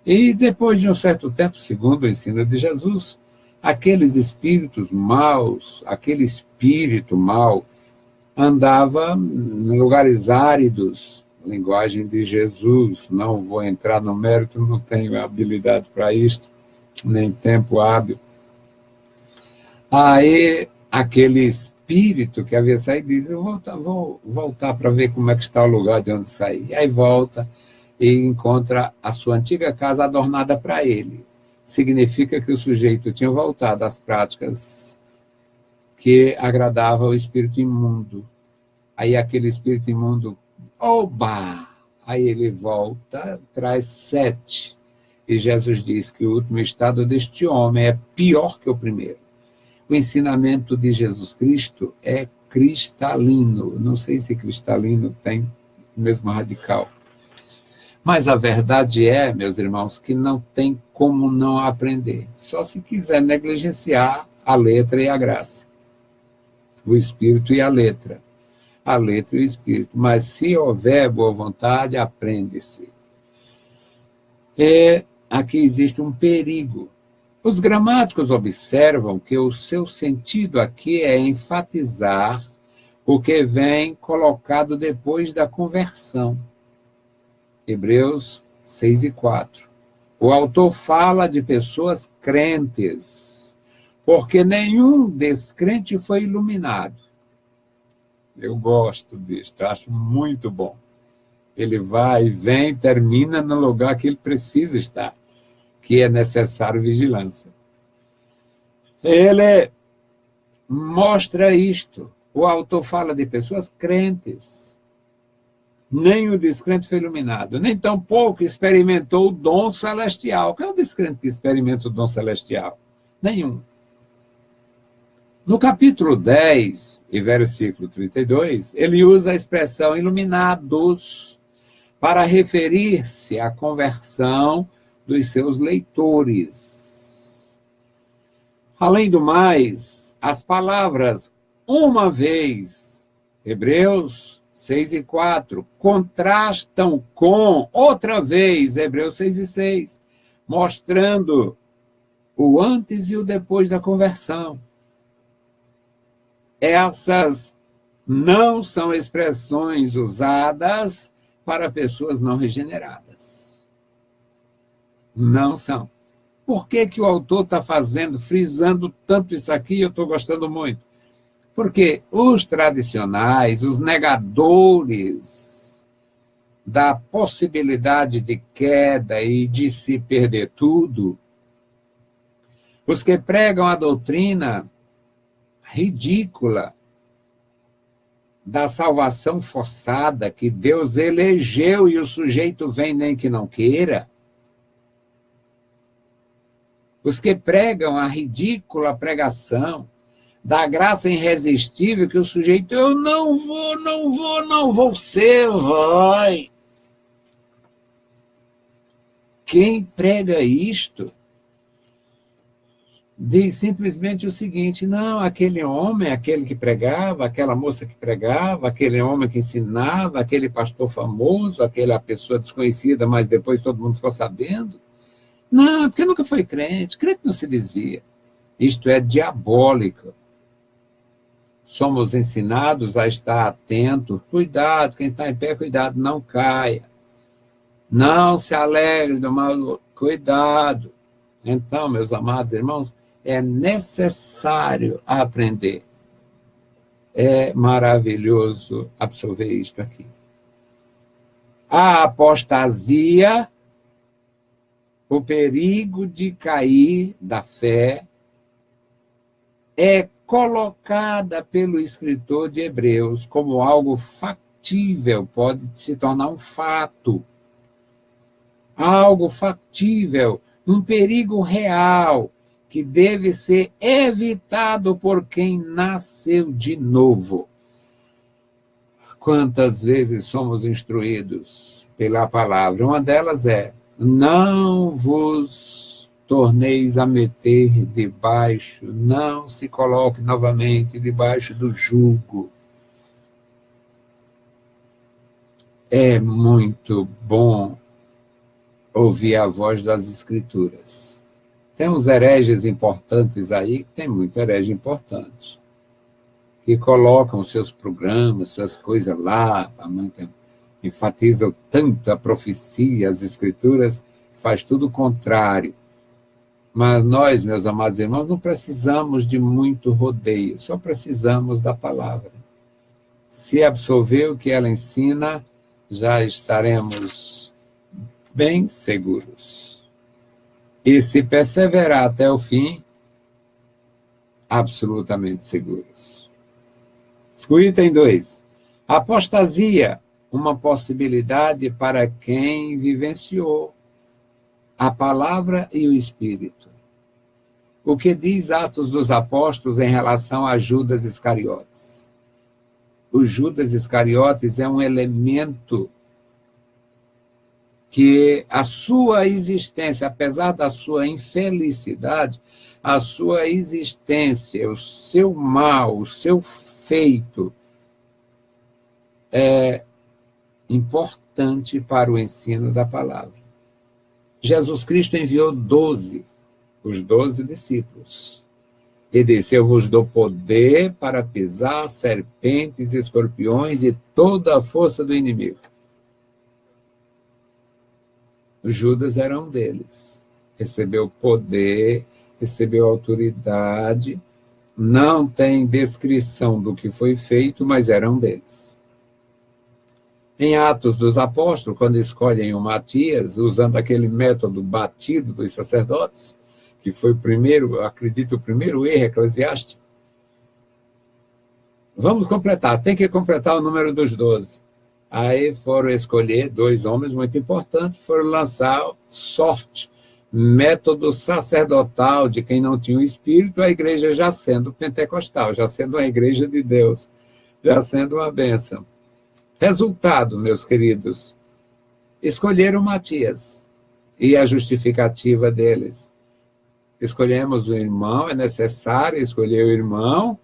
E depois de um certo tempo, segundo o ensino de Jesus, aqueles espíritos maus, aquele espírito mau, andava em lugares áridos, linguagem de Jesus. Não vou entrar no mérito, não tenho habilidade para isto, nem tempo hábil. Aí, aquele espírito que havia saído diz, eu vou voltar para ver como é que está o lugar de onde saí. Aí volta e encontra a sua antiga casa adornada para ele. Significa que o sujeito tinha voltado às práticas que agradavam ao espírito imundo. Aí aquele espírito imundo, oba! Aí ele volta, traz 7. E Jesus diz que o último estado deste homem é pior que o primeiro. O ensinamento de Jesus Cristo é cristalino. Não sei se cristalino tem o mesmo radical. Mas a verdade é, meus irmãos, que não tem como não aprender. Só se quiser negligenciar a letra e a graça. O espírito e a letra. A letra e o espírito. Mas se houver boa vontade, aprende-se. Aqui existe um perigo. Os gramáticos observam que o seu sentido aqui é enfatizar o que vem colocado depois da conversão. Hebreus 6:4. O autor fala de pessoas crentes, porque nenhum descrente foi iluminado. Eu gosto disso, acho muito bom. Ele vai e vem, termina no lugar que ele precisa estar, que é necessário vigilância. Ele mostra isto. O autor fala de pessoas crentes. Nem o descrente foi iluminado, nem tampouco experimentou o dom celestial. Quem é o descrente que experimenta o dom celestial? Nenhum. No capítulo 10, e versículo 32, ele usa a expressão iluminados para referir-se à conversão dos seus leitores. Além do mais, as palavras uma vez, Hebreus 6:4, contrastam com outra vez, Hebreus 6:6, mostrando o antes e o depois da conversão. Essas não são expressões usadas para pessoas não regeneradas. Não são. Por que o autor está frisando tanto isso aqui? Eu estou gostando muito. Porque os tradicionais, os negadores da possibilidade de queda e de se perder tudo, os que pregam a doutrina ridícula da salvação forçada, que Deus elegeu e o sujeito vem nem que não queira, os que pregam a ridícula pregação da graça irresistível, que o sujeito, eu não vou, você vai. Quem prega isto diz simplesmente o seguinte: não, aquele homem, aquele que pregava, aquela moça que pregava, aquele homem que ensinava, aquele pastor famoso, aquela pessoa desconhecida, mas depois todo mundo ficou sabendo. Não, porque nunca foi crente. Crente não se desvia. Isto é diabólico. Somos ensinados a estar atento. Cuidado, quem está em pé, cuidado, não caia. Não se alegre do mal. Cuidado. Então, meus amados irmãos, é necessário aprender. É maravilhoso absorver isto aqui. A apostasia, o perigo de cair da fé, é colocada pelo escritor de Hebreus como algo factível, pode se tornar um fato. Algo factível, um perigo real, que deve ser evitado por quem nasceu de novo. Quantas vezes somos instruídos pela palavra? Uma delas é: não vos torneis a meter debaixo, não se coloque novamente debaixo do jugo. É muito bom ouvir a voz das Escrituras. Tem uns hereges importantes aí, tem muito herege importante, que colocam seus programas, suas coisas lá, enfatizam tanto a profecia, as Escrituras, faz tudo o contrário. Mas nós, meus amados irmãos, não precisamos de muito rodeio, só precisamos da palavra. Se absorver o que ela ensina, já estaremos bem seguros. E se perseverar até o fim, absolutamente seguros. O item 2. Apostasia, uma possibilidade para quem vivenciou a palavra e o Espírito. O que diz Atos dos Apóstolos em relação a Judas Iscariotes? O Judas Iscariotes é um elemento que a sua existência, apesar da sua infelicidade, a sua existência, o seu mal, o seu feito é importante para o ensino da palavra. Jesus Cristo enviou 12, os 12 discípulos. E disse: eu vos dou poder para pisar serpentes, escorpiões e toda a força do inimigo. O Judas era um deles. Recebeu poder, recebeu autoridade, não tem descrição do que foi feito, mas era um deles. Em Atos dos Apóstolos, quando escolhem o Matias, usando aquele método batido dos sacerdotes, que foi o primeiro, acredito, o primeiro erro eclesiástico. Vamos completar, tem que completar o número dos 12. Aí foram escolher 2 homens muito importantes, foram lançar sorte, método sacerdotal de quem não tinha o Espírito, a igreja já sendo pentecostal, já sendo uma igreja de Deus, já sendo uma bênção. Resultado, meus queridos, escolheram Matias e a justificativa deles. Escolhemos o irmão, é necessário escolher o irmão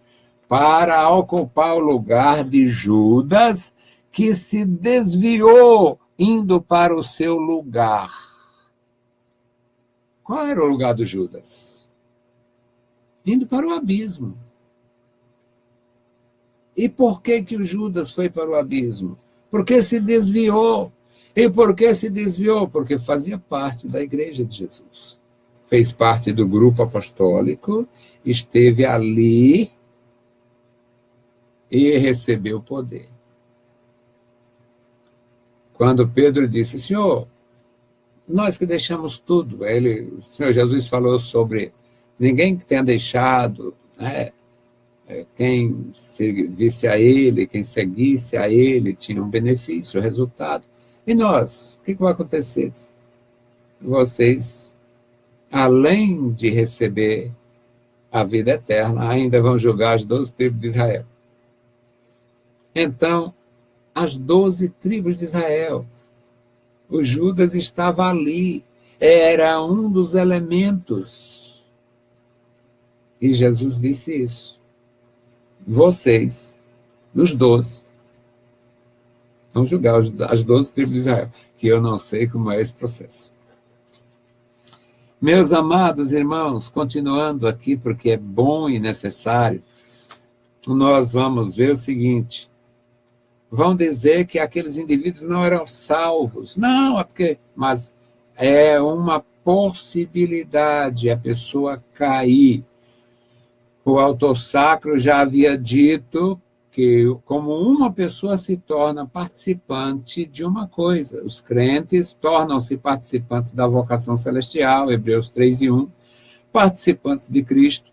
para ocupar o lugar de Judas, que se desviou indo para o seu lugar. Qual era o lugar do Judas? Indo para o abismo. E por que que o Judas foi para o abismo? Porque se desviou. E por que se desviou? Porque fazia parte da igreja de Jesus. Fez parte do grupo apostólico, esteve ali e recebeu poder. Quando Pedro disse: Senhor, nós que deixamos tudo, o Senhor Jesus falou sobre ninguém que tenha deixado, né? Quem visse a ele, quem seguisse a ele, tinha um benefício, resultado. E nós? O que vai acontecer? Vocês, além de receber a vida eterna, ainda vão julgar as 12 tribos de Israel. Então, as 12 tribos de Israel, o Judas estava ali, era um dos elementos. E Jesus disse isso. Vocês, os 12, vão julgar as 12 tribos de Israel, que eu não sei como é esse processo. Meus amados irmãos, continuando aqui, porque é bom e necessário, nós vamos ver o seguinte: vão dizer que aqueles indivíduos não eram salvos. Não, mas é uma possibilidade a pessoa cair. O autor sacro já havia dito que, como uma pessoa se torna participante de uma coisa, os crentes tornam-se participantes da vocação celestial, Hebreus 3:1, participantes de Cristo,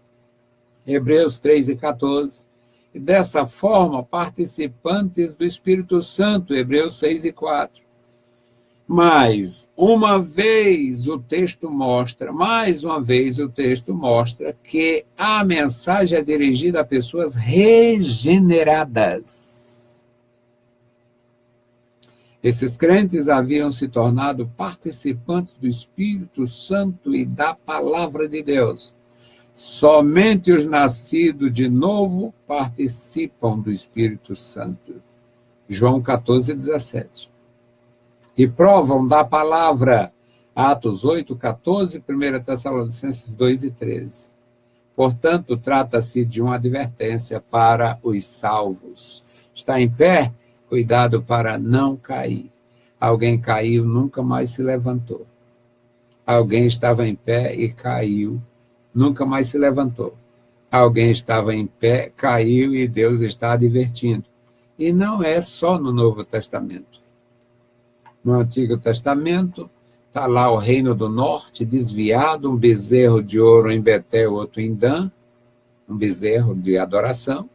Hebreus 3:14, e dessa forma, participantes do Espírito Santo, Hebreus 6:4. Mas, mais uma vez o texto mostra que a mensagem é dirigida a pessoas regeneradas. Esses crentes haviam se tornado participantes do Espírito Santo e da Palavra de Deus. Somente os nascidos de novo participam do Espírito Santo. João 14:17. E provam da palavra, Atos 8:14, 1 Tessalonicenses 2:13. Portanto, trata-se de uma advertência para os salvos. Está em pé? Cuidado para não cair. Alguém caiu, nunca mais se levantou. Alguém estava em pé e caiu, nunca mais se levantou. Alguém estava em pé, caiu e Deus está advertindo. E não é só no Novo Testamento. No Antigo Testamento, está lá o Reino do Norte, desviado, um bezerro de ouro em Betel, outro em Dan, um bezerro de adoração.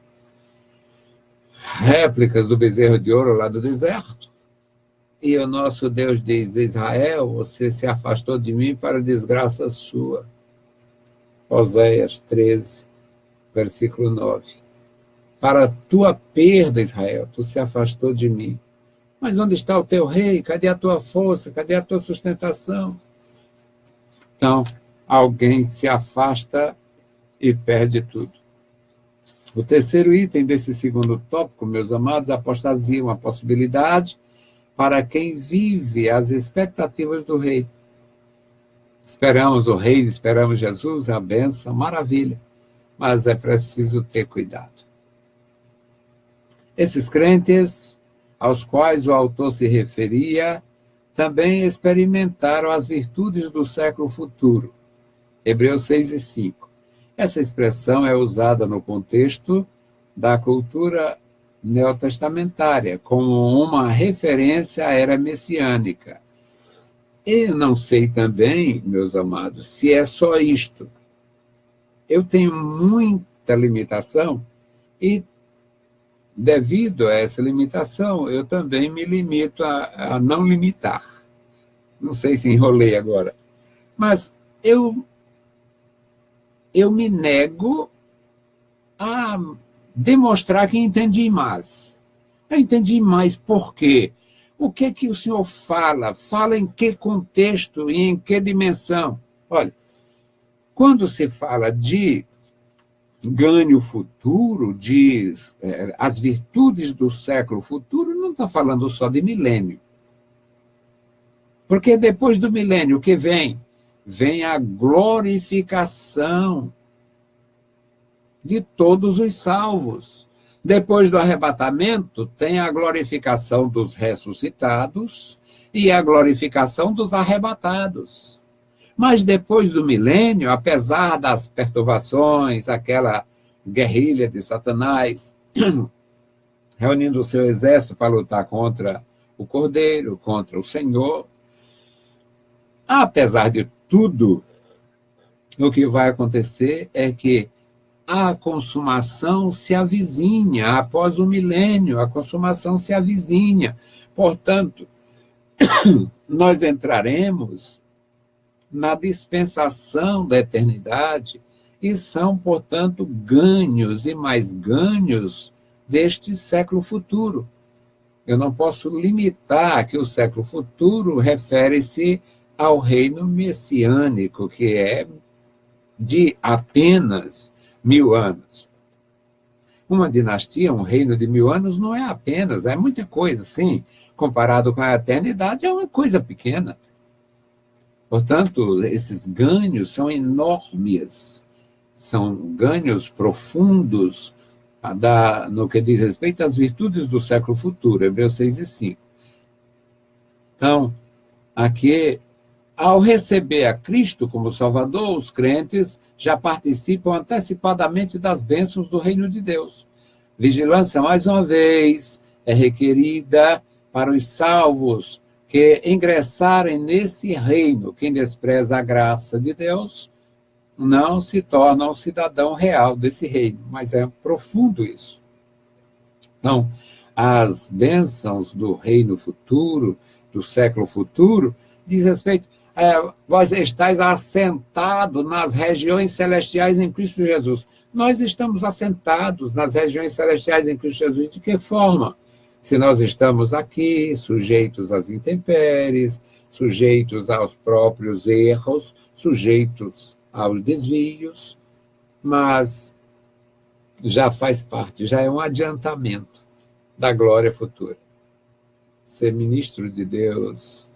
Réplicas do bezerro de ouro lá do deserto. E o nosso Deus diz: Israel, você se afastou de mim para desgraça sua. Oséias 13, versículo 9. Para tua perda, Israel, tu se afastou de mim. Mas onde está o teu rei? Cadê a tua força? Cadê a tua sustentação? Então, alguém se afasta e perde tudo. O terceiro item desse segundo tópico, meus amados, apostasia, uma possibilidade para quem vive as expectativas do rei. Esperamos o rei, esperamos Jesus, a bênção, maravilha, mas é preciso ter cuidado. Esses crentes, aos quais o autor se referia, também experimentaram as virtudes do século futuro. Hebreus 6:5. Essa expressão é usada no contexto da cultura neotestamentária, como uma referência à era messiânica. Eu não sei também, meus amados, se é só isto. Eu tenho muita limitação e, devido a essa limitação, eu também me limito a não limitar. Não sei se enrolei agora. Mas eu me nego a demonstrar que entendi mais. Eu entendi mais por quê? O que é que o senhor fala? Fala em que contexto e em que dimensão? Olha, quando se fala de ganho futuro, de as virtudes do século futuro, não está falando só de milênio. Porque depois do milênio, o que vem? Vem a glorificação de todos os salvos. Depois do arrebatamento, tem a glorificação dos ressuscitados e a glorificação dos arrebatados. Mas depois do milênio, apesar das perturbações, aquela guerrilha de Satanás, reunindo o seu exército para lutar contra o Cordeiro, contra o Senhor, apesar de tudo, o que vai acontecer é que a consumação se avizinha, após o milênio, a consumação se avizinha. Portanto, nós entraremos na dispensação da eternidade e são, portanto, ganhos e mais ganhos deste século futuro. Eu não posso limitar que o século futuro refere-se ao reino messiânico, que é de apenas 1000 anos. Uma dinastia, um reino de 1000 anos não é apenas, é muita coisa, sim. Comparado com a eternidade, é uma coisa pequena. Portanto, esses ganhos são enormes, são ganhos profundos no que diz respeito às virtudes do século futuro, Hebreus 6:5. Então, aqui, ao receber a Cristo como Salvador, os crentes já participam antecipadamente das bênçãos do reino de Deus. Vigilância, mais uma vez, é requerida para os salvos que ingressarem nesse reino. Quem despreza a graça de Deus não se torna um cidadão real desse reino, mas é profundo isso. Então, as bênçãos do reino futuro, do século futuro, diz respeito vós estáis assentados nas regiões celestiais em Cristo Jesus. Nós estamos assentados nas regiões celestiais em Cristo Jesus. De que forma? Se nós estamos aqui, sujeitos às intempéries, sujeitos aos próprios erros, sujeitos aos desvios, mas já faz parte, já é um adiantamento da glória futura. Ser ministro de Deus,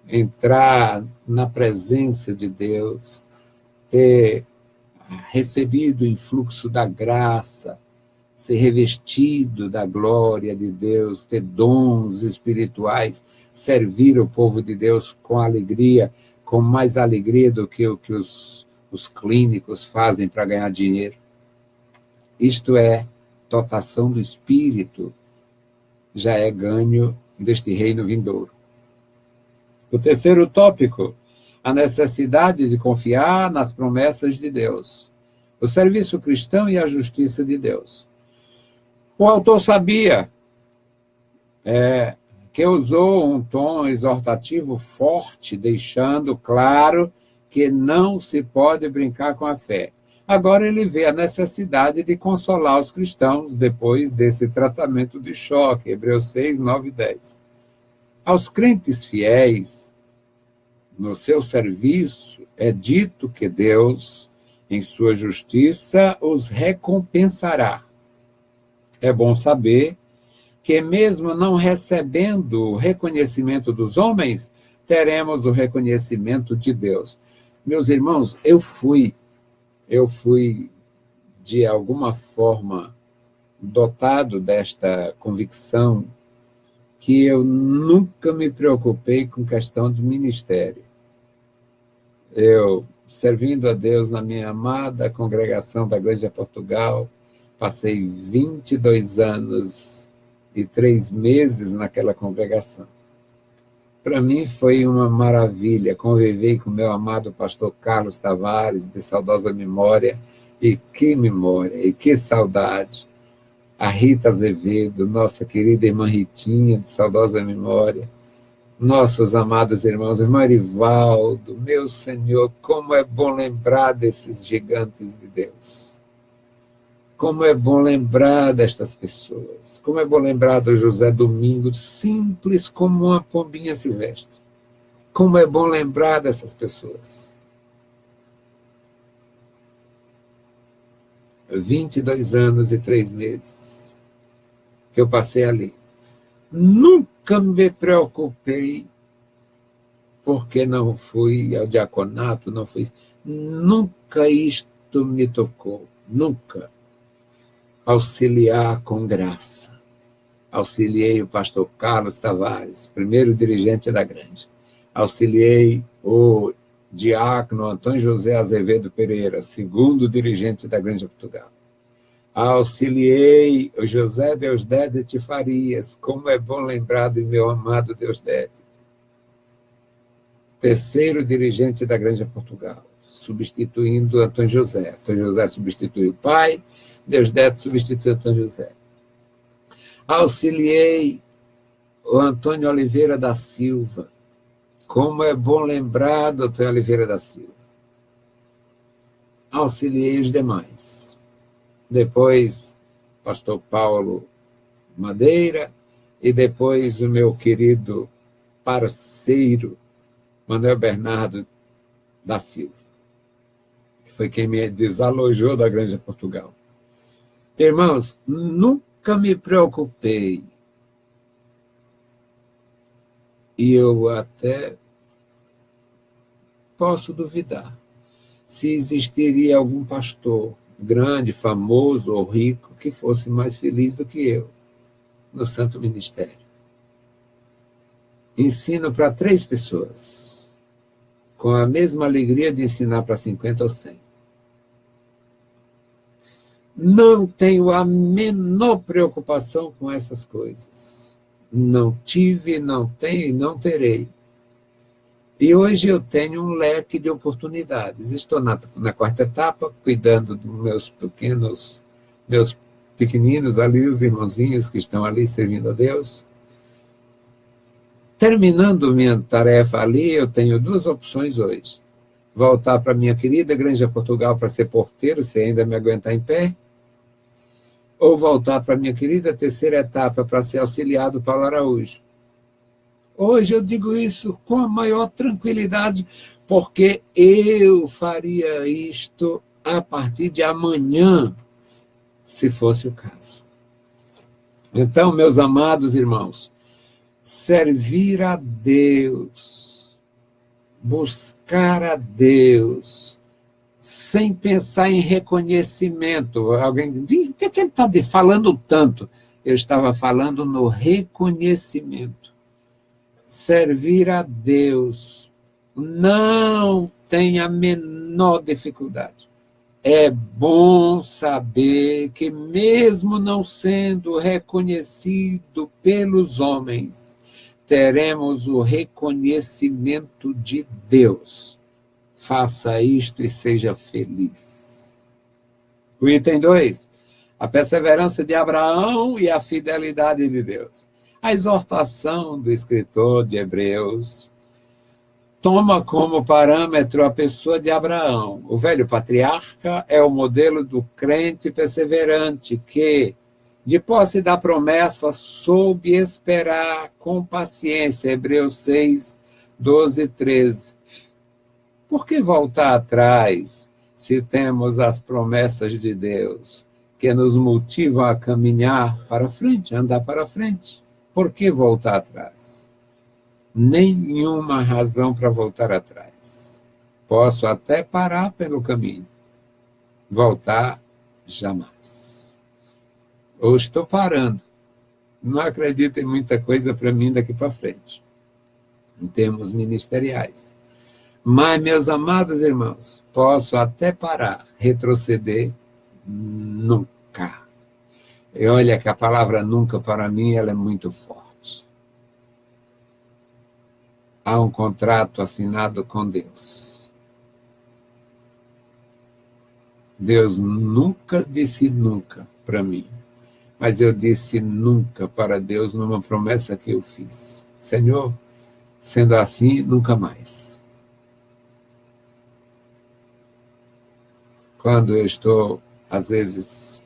entrar na presença de Deus, ter recebido o influxo da graça, ser revestido da glória de Deus, ter dons espirituais, servir o povo de Deus com alegria, com mais alegria do que o que os clínicos fazem para ganhar dinheiro. Isto é dotação do Espírito, já é ganho deste reino vindouro. O terceiro tópico, a necessidade de confiar nas promessas de Deus, o serviço cristão e a justiça de Deus. O autor sabia que usou um tom exortativo forte, deixando claro que não se pode brincar com a fé. Agora ele vê a necessidade de consolar os cristãos depois desse tratamento de choque, Hebreus 6, 9 e 10. Aos crentes fiéis, no seu serviço, é dito que Deus, em sua justiça, os recompensará. É bom saber que, mesmo não recebendo o reconhecimento dos homens, teremos o reconhecimento de Deus. Meus irmãos, eu fui, de alguma forma, dotado desta convicção que eu nunca me preocupei com questão do ministério. Eu, servindo a Deus na minha amada congregação da Igreja de Portugal, passei 22 anos e 3 meses naquela congregação. Para mim foi uma maravilha, conviver com meu amado pastor Carlos Tavares, de saudosa memória, e que saudade. A Rita Azevedo, nossa querida irmã Ritinha, de saudosa memória, nossos amados irmãos, irmão Erivaldo, meu Senhor, como é bom lembrar desses gigantes de Deus. Como é bom lembrar destas pessoas. Como é bom lembrar do José Domingos, simples como uma pombinha silvestre. Como é bom lembrar dessas pessoas. 22 anos e 3 meses que eu passei ali. Nunca me preocupei porque não fui ao diaconato, não fui. Nunca isto me tocou. Nunca. Auxiliar com graça. Auxiliei o pastor Carlos Tavares, primeiro dirigente da Grande. Auxiliei o diácono Antônio José Azevedo Pereira, segundo dirigente da Grande Portugal. Auxiliei o José Deusdedit Farias, como é bom lembrar do meu amado Deusdedit. Terceiro dirigente da Grande Portugal, substituindo Antônio José. Antônio José substituiu o pai, Deusdedit substituiu Antônio José. Auxiliei o Antônio Oliveira da Silva. Como é bom lembrar do Antônio Oliveira da Silva. Auxiliei os demais. Depois, pastor Paulo Madeira, e depois o meu querido parceiro, Manuel Bernardo da Silva, que foi quem me desalojou da Grande Portugal. Irmãos, nunca me preocupei, e eu até posso duvidar, se existiria algum pastor grande, famoso ou rico que fosse mais feliz do que eu no Santo Ministério. Ensino para 3 pessoas, com a mesma alegria de ensinar para 50 ou 100. Não tenho a menor preocupação com essas coisas. Não tive, não tenho e não terei. E hoje eu tenho um leque de oportunidades. Estou na 4ª etapa, cuidando dos meus pequeninos ali, os irmãozinhos que estão ali servindo a Deus. Terminando minha tarefa ali, eu tenho 2 opções hoje. Voltar para minha querida Grande Portugal para ser porteiro, se ainda me aguentar em pé, ou voltar para minha querida 3ª etapa para ser auxiliar do Paulo Araújo. Hoje eu digo isso com a maior tranquilidade, porque eu faria isto a partir de amanhã, se fosse o caso. Então, meus amados irmãos, servir a Deus, buscar a Deus, sem pensar em reconhecimento. Alguém, o que ele está falando tanto? Eu estava falando no reconhecimento. Servir a Deus não tem a menor dificuldade. É bom saber que, mesmo não sendo reconhecido pelos homens, teremos o reconhecimento de Deus. Faça isto e seja feliz. O item 2, a perseverança de Abraão e a fidelidade de Deus. A exortação do escritor de Hebreus toma como parâmetro a pessoa de Abraão. O velho patriarca é o modelo do crente perseverante que, De posse da promessa, soube esperar com paciência. Hebreus 6, 12 e 13. Por que voltar atrás se temos as promessas de Deus que nos motivam a caminhar para frente, a andar para frente? Por que voltar atrás? Nenhuma razão para voltar atrás. Posso até parar pelo caminho. Voltar, jamais. Ou estou parando. Não acredito em muita coisa para mim daqui para frente, em termos ministeriais. Mas, meus amados irmãos, posso até parar, retroceder, nunca. E olha que a palavra nunca, para mim, ela é muito forte. Há um contrato assinado com Deus. Deus nunca disse nunca para mim. Mas eu disse nunca para Deus numa promessa que eu fiz. Senhor, sendo assim, nunca mais. Quando eu estou, às vezes,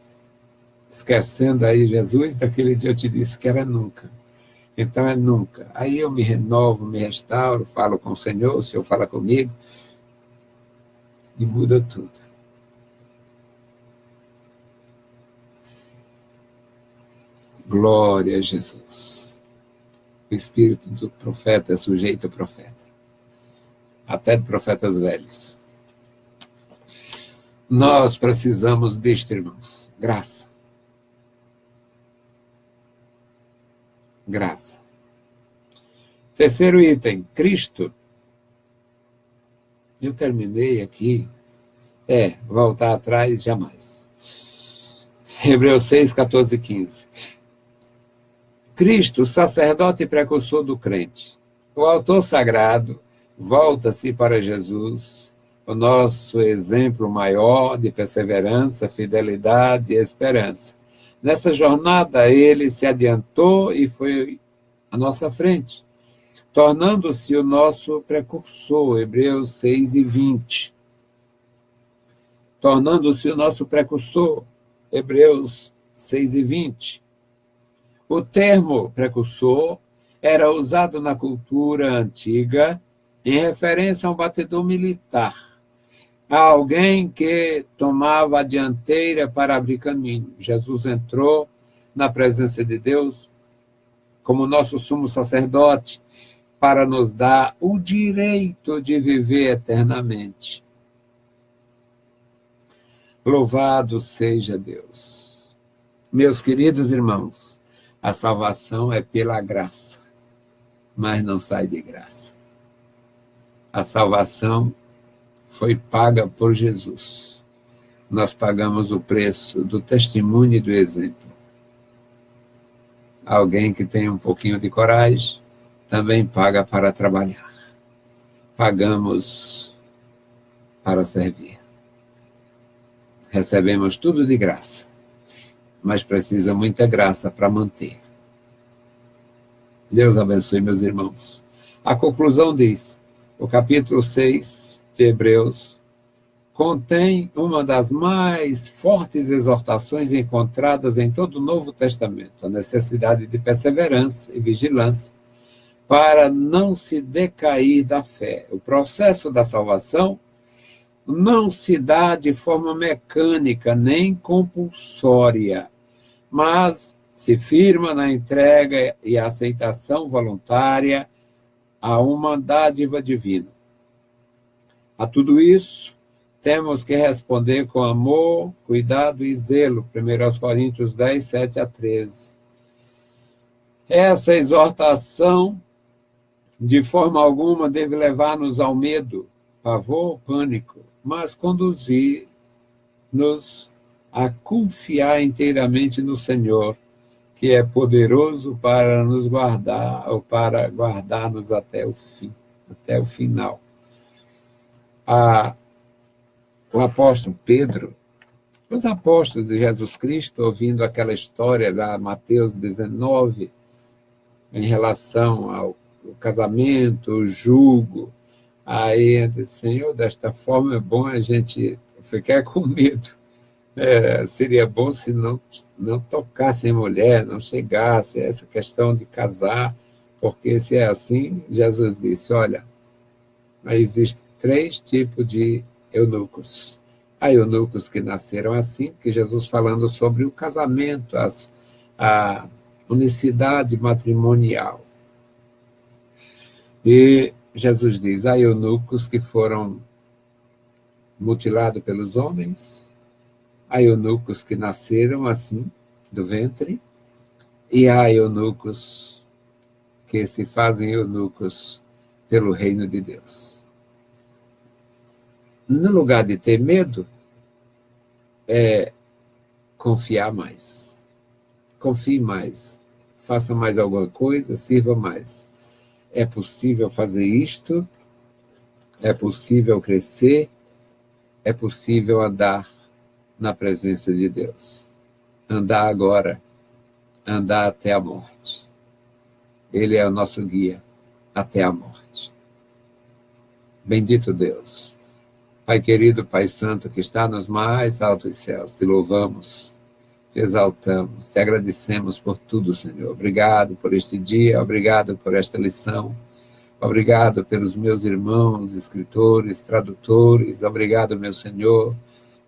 esquecendo aí Jesus, daquele dia eu te disse que era nunca. Então é nunca. Aí eu me renovo, me restauro, falo com o Senhor, o Senhor fala comigo, e muda tudo. Glória a Jesus. O espírito do profeta é sujeito ao profeta. Até de profetas velhos. Nós precisamos disto, irmãos. Graça. Graça. Terceiro item, Cristo. Eu terminei aqui. Voltar atrás, jamais. Hebreus 6, 14 e 15. Cristo, sacerdote e precursor do crente. O autor sagrado volta-se para Jesus, o nosso exemplo maior de perseverança, fidelidade e esperança. Nessa jornada, ele se adiantou e foi à nossa frente, tornando-se o nosso precursor, Hebreus 6 e 20. Tornando-se o nosso precursor, Hebreus 6 e 20. O termo precursor era usado na cultura antiga em referência a um batedor militar, a alguém que tomava a dianteira para abrir caminho. Jesus entrou na presença de Deus como nosso sumo sacerdote para nos dar o direito de viver eternamente. Louvado seja Deus. Meus queridos irmãos, a salvação é pela graça, mas não sai de graça. A salvação foi paga por Jesus. Nós pagamos o preço do testemunho e do exemplo. Alguém que tem um pouquinho de coragem também paga para trabalhar. Pagamos para servir. Recebemos tudo de graça, mas precisa muita graça para manter. Deus abençoe, meus irmãos. A conclusão diz, o capítulo 6 de Hebreus contém uma das mais fortes exortações encontradas em todo o Novo Testamento, a necessidade de perseverança e vigilância para não se decair da fé. O processo da salvação não se dá de forma mecânica nem compulsória, mas se firma na entrega e aceitação voluntária a uma dádiva divina. A tudo isso, temos que responder com amor, cuidado e zelo. 1 Coríntios 10, 7 a 13. Essa exortação, de forma alguma, deve levar-nos ao medo, pavor, pânico, mas conduzir-nos a confiar inteiramente no Senhor, que é poderoso para nos guardar, ou para guardar-nos até o fim, até o final. O apóstolo Pedro, os apóstolos de Jesus Cristo, ouvindo aquela história da Mateus 19, em relação ao casamento, o jugo, aí ele disse, Senhor, desta forma é bom a gente ficar com medo, Seria bom se não tocasse em mulher, não chegasse a essa questão de casar, porque se é assim, Jesus disse, olha, existem 3 tipos de eunucos. Há eunucos que nasceram assim, que Jesus falando sobre o casamento, a unicidade matrimonial. E Jesus diz, há eunucos que foram mutilados pelos homens, há eunucos que nasceram assim, do ventre, e há eunucos que se fazem eunucos pelo reino de Deus. No lugar de ter medo, confiar mais. Confie mais. Faça mais alguma coisa, sirva mais. É possível fazer isto, é possível crescer, é possível andar na presença de Deus. Andar agora, andar até a morte. Ele é o nosso guia até a morte. Bendito Deus. Pai querido, Pai santo, que está nos mais altos céus, te louvamos, te exaltamos, te agradecemos por tudo, Senhor. Obrigado por este dia, obrigado por esta lição, obrigado pelos meus irmãos, escritores, tradutores, obrigado, meu Senhor,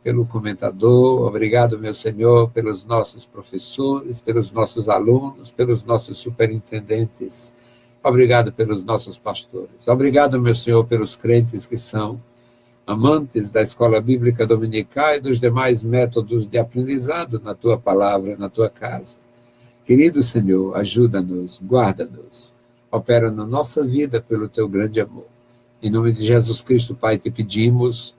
pelo comentador, obrigado, meu Senhor, pelos nossos professores, pelos nossos alunos, pelos nossos superintendentes, obrigado pelos nossos pastores, obrigado, meu Senhor, pelos crentes que são amantes da escola bíblica dominical e dos demais métodos de aprendizado na tua palavra, na tua casa. Querido Senhor, ajuda-nos, guarda-nos, opera na nossa vida pelo teu grande amor. Em nome de Jesus Cristo, Pai, te pedimos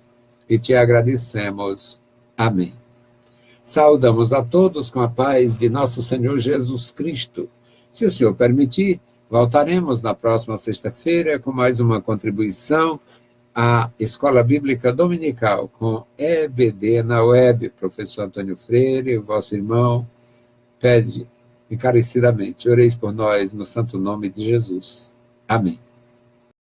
e te agradecemos. Amém. Saudamos a todos com a paz de nosso Senhor Jesus Cristo. Se o Senhor permitir, voltaremos na próxima sexta-feira com mais uma contribuição à Escola Bíblica Dominical com EBD na web. Professor Antônio Freire, vosso irmão, pede encarecidamente, oreis por nós no santo nome de Jesus. Amém.